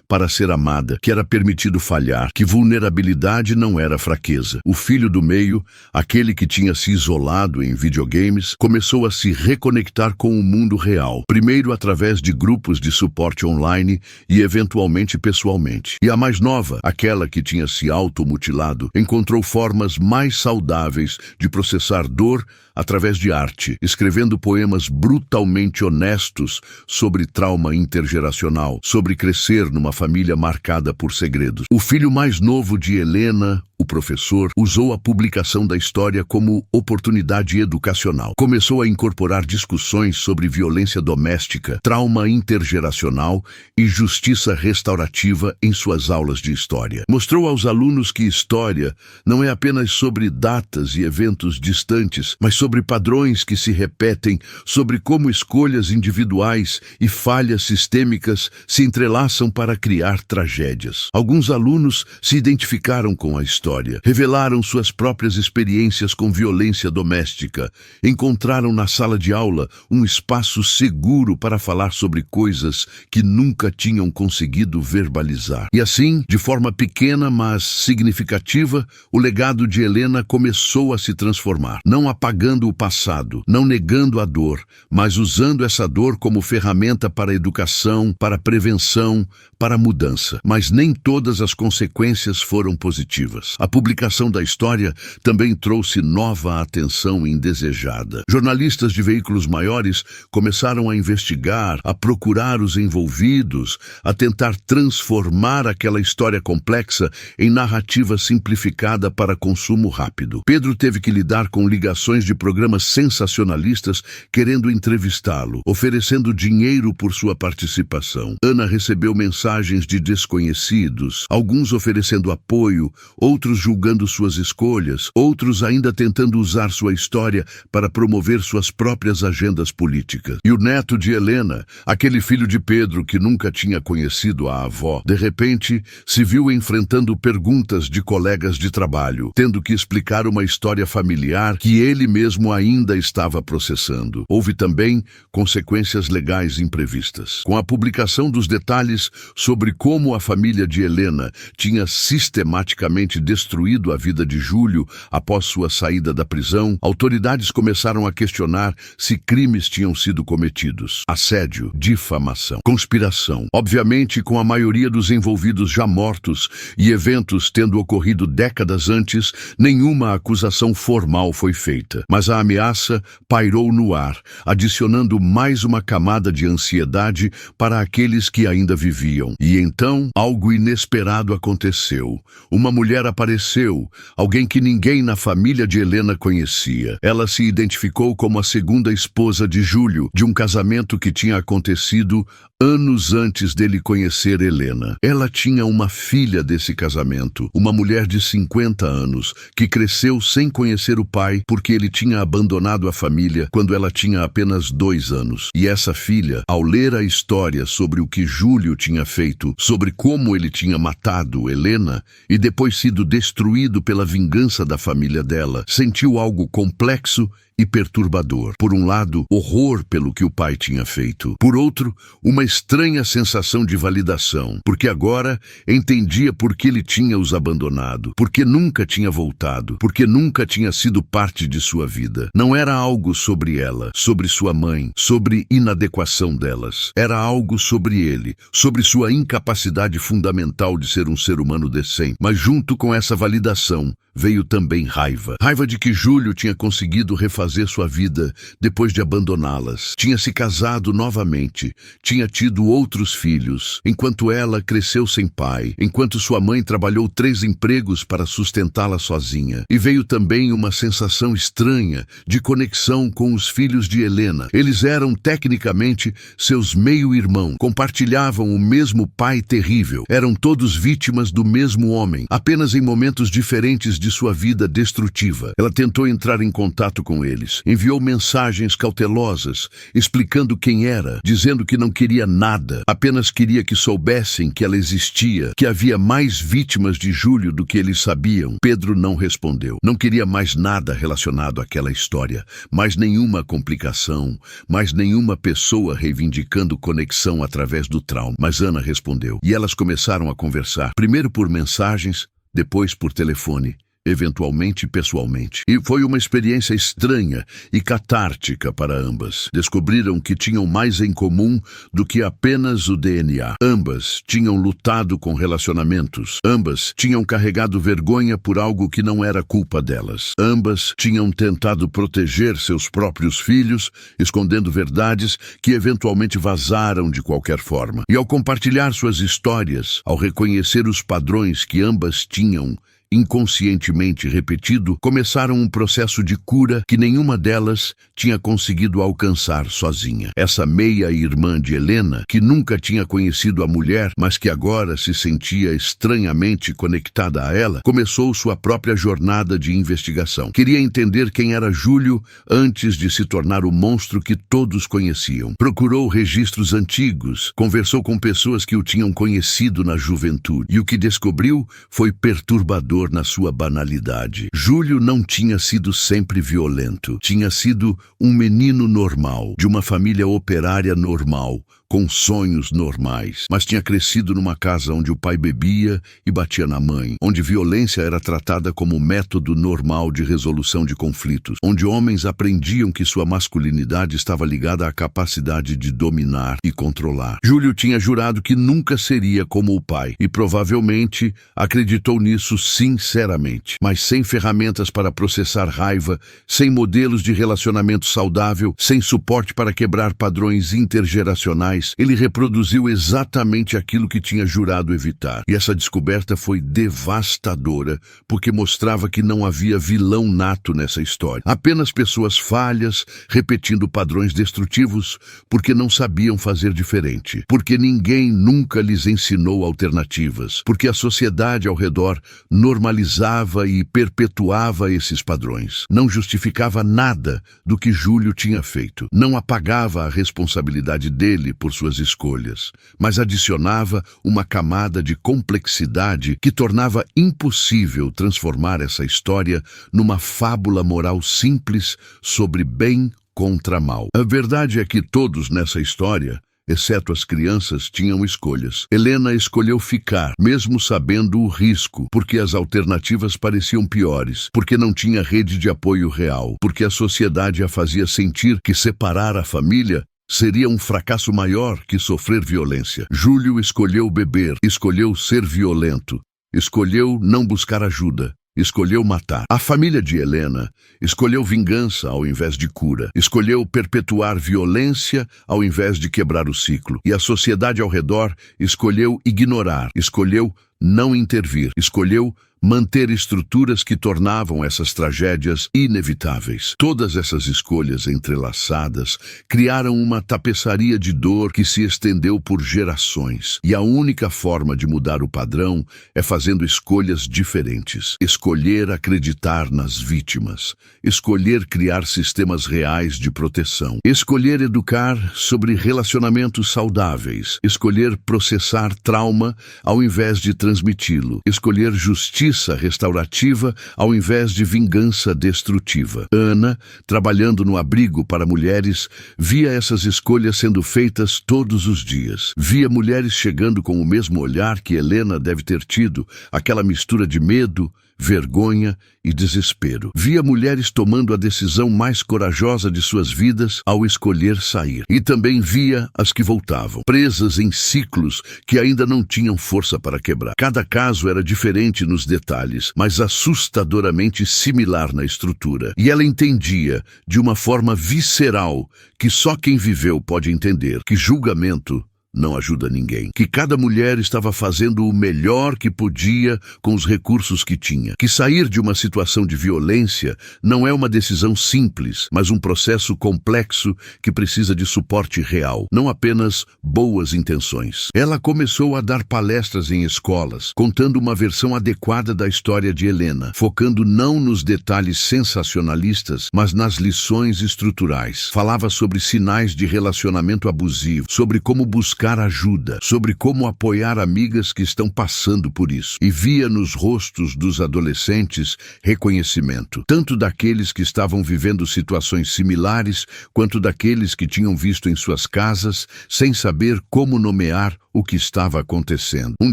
para ser amada, que era permitido falhar, que vulnerabilidade não era fraqueza. O filho do meio, aquele que tinha se isolado em videogames, começou a se reconectar com o mundo real, primeiro através de grupos de suporte online e eventualmente pessoalmente. E a mais nova, aquela que tinha se automutilado, encontrou formas mais saudáveis de processar dor através de arte, escrevendo poemas brutalmente honestos sobre trauma intergeracional, sobre crescer numa família marcada por segredos. O filho mais novo de Helena, o professor, usou a publicação da história como oportunidade educacional. Começou a incorporar discussões sobre violência doméstica, trauma intergeracional e justiça restaurativa em suas aulas de história. Mostrou aos alunos que história não é apenas sobre datas e eventos distantes, mas sobre padrões que se repetem, sobre como escolhas individuais e falhas sistêmicas se entrelaçam para criar tragédias. Alguns alunos se identificaram com a história, revelaram suas próprias experiências com violência doméstica, encontraram na sala de aula um espaço seguro para falar sobre coisas que nunca tinham conseguido verbalizar. E assim, de forma pequena, mas significativa, o legado de Helena começou a se transformar, não apagando o passado, não negando a dor, mas usando essa dor como ferramenta para a educação, para a prevenção, para a mudança. Mas nem todas as consequências foram positivas. A publicação da história também trouxe nova atenção indesejada. Jornalistas de veículos maiores começaram a investigar, a procurar os envolvidos, a tentar transformar aquela história complexa em narrativa simplificada para consumo rápido. Pedro teve que lidar com ligações de programas sensacionalistas querendo entrevistá-lo, oferecendo dinheiro por sua participação. Ana recebeu mensagens de desconhecidos, alguns oferecendo apoio, outros julgando suas escolhas, outros ainda tentando usar sua história para promover suas próprias agendas políticas. E o neto de Helena, aquele filho de Pedro que nunca tinha conhecido a avó, de repente se viu enfrentando perguntas de colegas de trabalho, tendo que explicar uma história familiar que ele mesmo ainda estava processando. Houve também consequências legais imprevistas. Com a publicação dos detalhes sobre como a família de Helena tinha sistematicamente destruído a vida de Júlio após sua saída da prisão, autoridades começaram a questionar se crimes tinham sido cometidos. Assédio, difamação, conspiração. Obviamente, com a maioria dos envolvidos já mortos e eventos tendo ocorrido décadas antes, nenhuma acusação formal foi feita. Mas a ameaça pairou no ar, adicionando mais uma camada de ansiedade para aqueles que ainda viviam. E então, algo inesperado aconteceu. Uma mulher apareceu, alguém que ninguém na família de Helena conhecia. Ela se identificou como a segunda esposa de Júlio, de um casamento que tinha acontecido anos antes dele conhecer Helena. Ela tinha uma filha desse casamento, uma mulher de 50 anos, que cresceu sem conhecer o pai porque ele tinha abandonado a família quando ela tinha apenas 2 anos. E essa filha, ao ler a história sobre o que Júlio tinha feito, sobre como ele tinha matado Helena e depois sido destruído pela vingança da família dela, sentiu algo complexo e perturbador. Por um lado, horror pelo que o pai tinha feito. Por outro, uma estranha sensação de validação, porque agora entendia por que ele tinha os abandonado, porque nunca tinha voltado, porque nunca tinha sido parte de sua vida. Não era algo sobre ela, sobre sua mãe, sobre inadequação delas. Era algo sobre ele, sobre sua incapacidade fundamental de ser um ser humano decente. Mas junto com essa validação, veio também raiva. Raiva de que Júlio tinha conseguido refazer sua vida depois de abandoná-las. Tinha se casado novamente, tinha tido outros filhos, enquanto ela cresceu sem pai, enquanto sua mãe trabalhou 3 empregos para sustentá-la sozinha. E veio também uma sensação estranha de conexão com os filhos de Helena. Eles eram tecnicamente seus meio-irmãos, compartilhavam o mesmo pai terrível, eram todos vítimas do mesmo homem, apenas em momentos diferentes de sua vida destrutiva. Ela tentou entrar em contato com eles, enviou mensagens cautelosas, explicando quem era, dizendo que não queria nada, apenas queria que soubessem que ela existia, que havia mais vítimas de Júlio do que eles sabiam. Pedro não respondeu. Não queria mais nada relacionado àquela história, mais nenhuma complicação, mais nenhuma pessoa reivindicando conexão através do trauma. Mas Ana respondeu, e elas começaram a conversar, primeiro por mensagens, depois por telefone, eventualmente pessoalmente. E foi uma experiência estranha e catártica para ambas. Descobriram que tinham mais em comum do que apenas o DNA. Ambas tinham lutado com relacionamentos. Ambas tinham carregado vergonha por algo que não era culpa delas. Ambas tinham tentado proteger seus próprios filhos, escondendo verdades que eventualmente vazaram de qualquer forma. E ao compartilhar suas histórias, ao reconhecer os padrões que ambas tinham inconscientemente repetido, começaram um processo de cura que nenhuma delas tinha conseguido alcançar sozinha. Essa meia-irmã de Helena, que nunca tinha conhecido a mulher, mas que agora se sentia estranhamente conectada a ela, começou sua própria jornada de investigação. Queria entender quem era Júlio antes de se tornar o monstro que todos conheciam. Procurou registros antigos, conversou com pessoas que o tinham conhecido na juventude, e o que descobriu foi perturbador na sua banalidade. Júlio não tinha sido sempre violento. Tinha sido um menino normal, de uma família operária normal, com sonhos normais, mas tinha crescido numa casa onde o pai bebia e batia na mãe, onde violência era tratada como método normal de resolução de conflitos, onde homens aprendiam que sua masculinidade estava ligada à capacidade de dominar e controlar. Júlio tinha jurado que nunca seria como o pai, e provavelmente acreditou nisso sinceramente, mas sem ferramentas para processar raiva, sem modelos de relacionamento saudável, sem suporte para quebrar padrões intergeracionais, ele reproduziu exatamente aquilo que tinha jurado evitar. E essa descoberta foi devastadora, porque mostrava que não havia vilão nato nessa história. Apenas pessoas falhas, repetindo padrões destrutivos, porque não sabiam fazer diferente. Porque ninguém nunca lhes ensinou alternativas. Porque a sociedade ao redor normalizava e perpetuava esses padrões. Não justificava nada do que Júlio tinha feito. Não apagava a responsabilidade dele por suas escolhas, mas adicionava uma camada de complexidade que tornava impossível transformar essa história numa fábula moral simples sobre bem contra mal. A verdade é que todos nessa história, exceto as crianças, tinham escolhas. Helena escolheu ficar, mesmo sabendo o risco, porque as alternativas pareciam piores, porque não tinha rede de apoio real, porque a sociedade a fazia sentir que separar a família seria um fracasso maior que sofrer violência. Júlio escolheu beber, escolheu ser violento, escolheu não buscar ajuda, escolheu matar. A família de Helena escolheu vingança ao invés de cura, escolheu perpetuar violência ao invés de quebrar o ciclo. E a sociedade ao redor escolheu ignorar, escolheu não intervir, escolheu manter estruturas que tornavam essas tragédias inevitáveis. Todas essas escolhas entrelaçadas criaram uma tapeçaria de dor que se estendeu por gerações. E a única forma de mudar o padrão é fazendo escolhas diferentes. Escolher acreditar nas vítimas. Escolher criar sistemas reais de proteção. Escolher educar sobre relacionamentos saudáveis. Escolher processar trauma ao invés de transmiti-lo. Escolher justiça justiça restaurativa ao invés de vingança destrutiva. Ana, trabalhando no abrigo para mulheres, via essas escolhas sendo feitas todos os dias. Via mulheres chegando com o mesmo olhar que Helena deve ter tido, aquela mistura de medo, vergonha e desespero. Via mulheres tomando a decisão mais corajosa de suas vidas ao escolher sair. E também via as que voltavam, presas em ciclos que ainda não tinham força para quebrar. Cada caso era diferente nos detalhes, mas assustadoramente similar na estrutura. E ela entendia, de uma forma visceral, que só quem viveu pode entender, que julgamento não ajuda ninguém. Que cada mulher estava fazendo o melhor que podia com os recursos que tinha. Que sair de uma situação de violência não é uma decisão simples, mas um processo complexo que precisa de suporte real, não apenas boas intenções. Ela começou a dar palestras em escolas, contando uma versão adequada da história de Helena, focando não nos detalhes sensacionalistas, mas nas lições estruturais. Falava sobre sinais de relacionamento abusivo, sobre como buscar ajuda, sobre como apoiar amigas que estão passando por isso. E via nos rostos dos adolescentes reconhecimento, tanto daqueles que estavam vivendo situações similares, quanto daqueles que tinham visto em suas casas, sem saber como nomear o que estava acontecendo. Um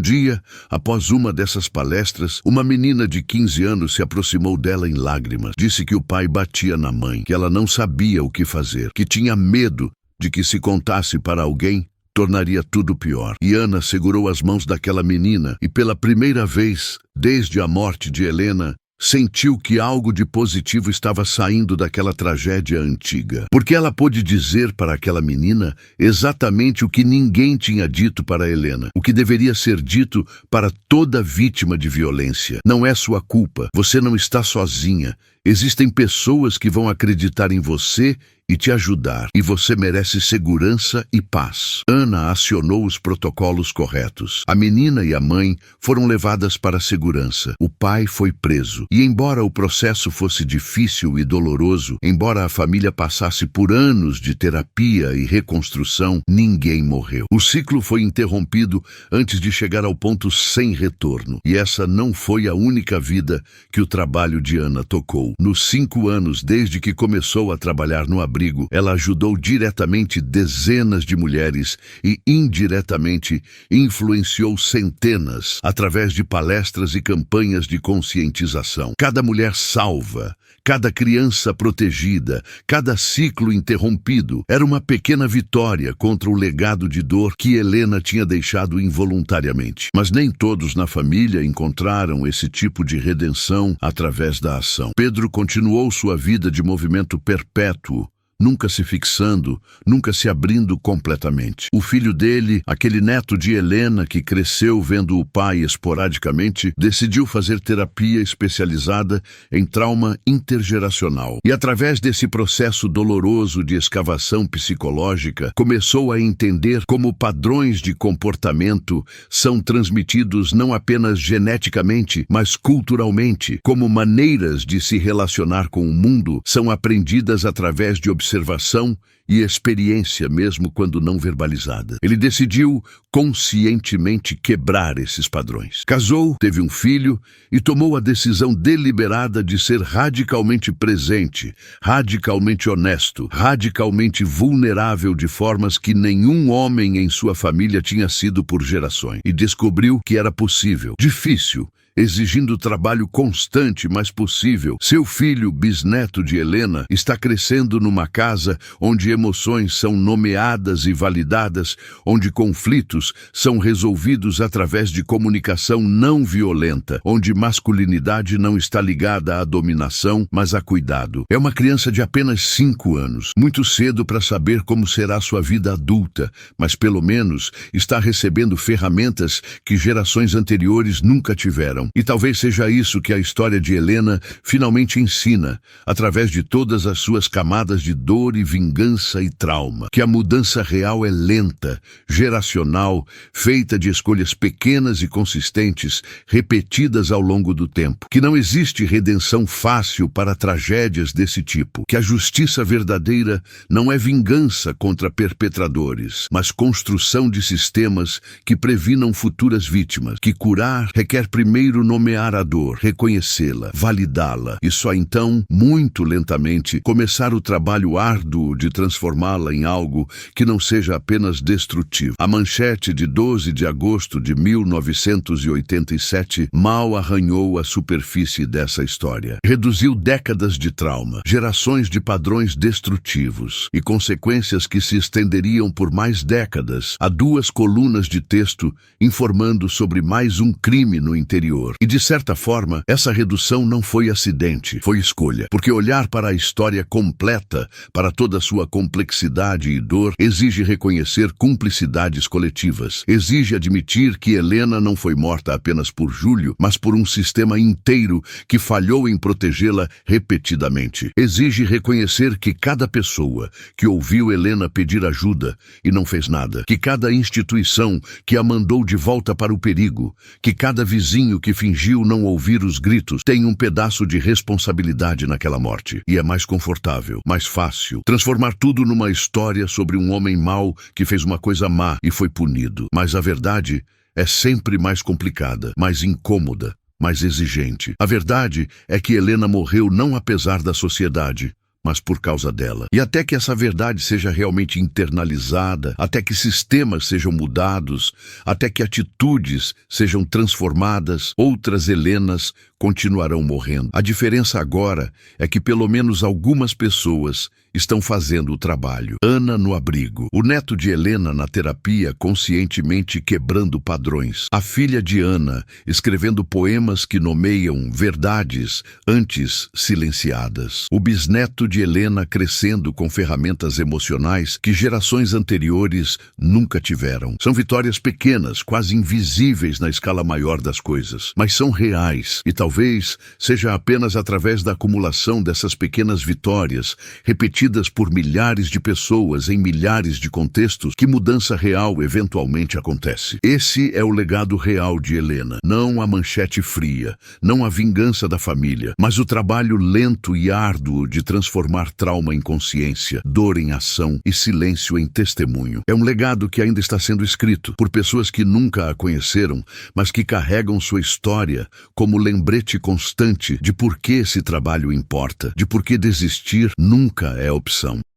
dia, após uma dessas palestras, uma menina de 15 anos se aproximou dela em lágrimas. Disse que o pai batia na mãe, que ela não sabia o que fazer, que tinha medo de que se contasse para alguém, tornaria tudo pior. E Ana segurou as mãos daquela menina e, pela primeira vez desde a morte de Helena, sentiu que algo de positivo estava saindo daquela tragédia antiga. Porque ela pôde dizer para aquela menina exatamente o que ninguém tinha dito para Helena, o que deveria ser dito para toda vítima de violência. Não é sua culpa, você não está sozinha. Existem pessoas que vão acreditar em você e te ajudar, e você merece segurança e paz. Ana acionou os protocolos corretos. A menina e a mãe foram levadas para a segurança. O pai foi preso. E embora o processo fosse difícil e doloroso, embora a família passasse por anos de terapia e reconstrução, ninguém morreu. O ciclo foi interrompido antes de chegar ao ponto sem retorno. E essa não foi a única vida que o trabalho de Ana tocou. Nos 5 anos desde que começou a trabalhar no abrigo, ela ajudou diretamente dezenas de mulheres e indiretamente influenciou centenas através de palestras e campanhas de conscientização. Cada mulher salva, cada criança protegida, cada ciclo interrompido era uma pequena vitória contra o legado de dor que Helena tinha deixado involuntariamente. Mas nem todos na família encontraram esse tipo de redenção através da ação. Pedro continuou sua vida de movimento perpétuo, nunca se fixando, nunca se abrindo completamente. O filho dele, aquele neto de Helena que cresceu vendo o pai esporadicamente, decidiu fazer terapia especializada em trauma intergeracional. E através desse processo doloroso de escavação psicológica, começou a entender como padrões de comportamento são transmitidos não apenas geneticamente, mas culturalmente, como maneiras de se relacionar com o mundo são aprendidas através de observação e experiência, mesmo quando não verbalizada. Ele decidiu conscientemente quebrar esses padrões. Casou, teve um filho e tomou a decisão deliberada de ser radicalmente presente, radicalmente honesto, radicalmente vulnerável de formas que nenhum homem em sua família tinha sido por gerações. E descobriu que era possível. Difícil, exigindo trabalho constante, mas possível. Seu filho, bisneto de Helena, está crescendo numa casa onde emoções são nomeadas e validadas, onde conflitos são resolvidos através de comunicação não violenta, onde masculinidade não está ligada à dominação, mas a cuidado. É uma criança de apenas 5 anos, muito cedo para saber como será sua vida adulta, mas pelo menos está recebendo ferramentas que gerações anteriores nunca tiveram. E talvez seja isso que a história de Helena finalmente ensina, através de todas as suas camadas de dor e vingança e trauma. Que a mudança real é lenta, geracional, feita de escolhas pequenas e consistentes, repetidas ao longo do tempo. Que não existe redenção fácil para tragédias desse tipo. Que a justiça verdadeira não é vingança contra perpetradores, mas construção de sistemas que previnam futuras vítimas. Que curar requer primeiro primeiro nomear a dor, reconhecê-la, validá-la e só então, muito lentamente, começar o trabalho árduo de transformá-la em algo que não seja apenas destrutivo. A manchete de 12 de agosto de 1987 mal arranhou a superfície dessa história. Reduziu décadas de trauma, gerações de padrões destrutivos e consequências que se estenderiam por mais décadas a 2 colunas de texto informando sobre mais um crime no interior. E de certa forma, essa redução não foi acidente, foi escolha. Porque olhar para a história completa, para toda a sua complexidade e dor, exige reconhecer cumplicidades coletivas. Exige admitir que Helena não foi morta apenas por Júlio, mas por um sistema inteiro que falhou em protegê-la repetidamente. Exige reconhecer que cada pessoa que ouviu Helena pedir ajuda e não fez nada, que cada instituição que a mandou de volta para o perigo, que cada vizinho que fingiu não ouvir os gritos tem um pedaço de responsabilidade naquela morte. E é mais confortável, mais fácil, transformar tudo numa história sobre um homem mau que fez uma coisa má e foi punido. Mas a verdade é sempre mais complicada, mais incômoda, mais exigente. A verdade é que Helena morreu não apesar da sociedade, mas por causa dela. E até que essa verdade seja realmente internalizada, até que sistemas sejam mudados, até que atitudes sejam transformadas, outras Helenas continuarão morrendo. A diferença agora é que pelo menos algumas pessoas estão fazendo o trabalho. Ana no abrigo. O neto de Helena na terapia, conscientemente quebrando padrões. A filha de Ana escrevendo poemas que nomeiam verdades antes silenciadas. O bisneto de Helena crescendo com ferramentas emocionais que gerações anteriores nunca tiveram. São vitórias pequenas, quase invisíveis na escala maior das coisas, mas são reais e talvez seja apenas através da acumulação dessas pequenas vitórias, repetidas por milhares de pessoas em milhares de contextos, que mudança real eventualmente acontece. Esse é o legado real de Helena. Não a manchete fria, não a vingança da família, mas o trabalho lento e árduo de transformar trauma em consciência, dor em ação e silêncio em testemunho. É um legado que ainda está sendo escrito por pessoas que nunca a conheceram, mas que carregam sua história como lembrete constante de por que esse trabalho importa, de por que desistir nunca é opção.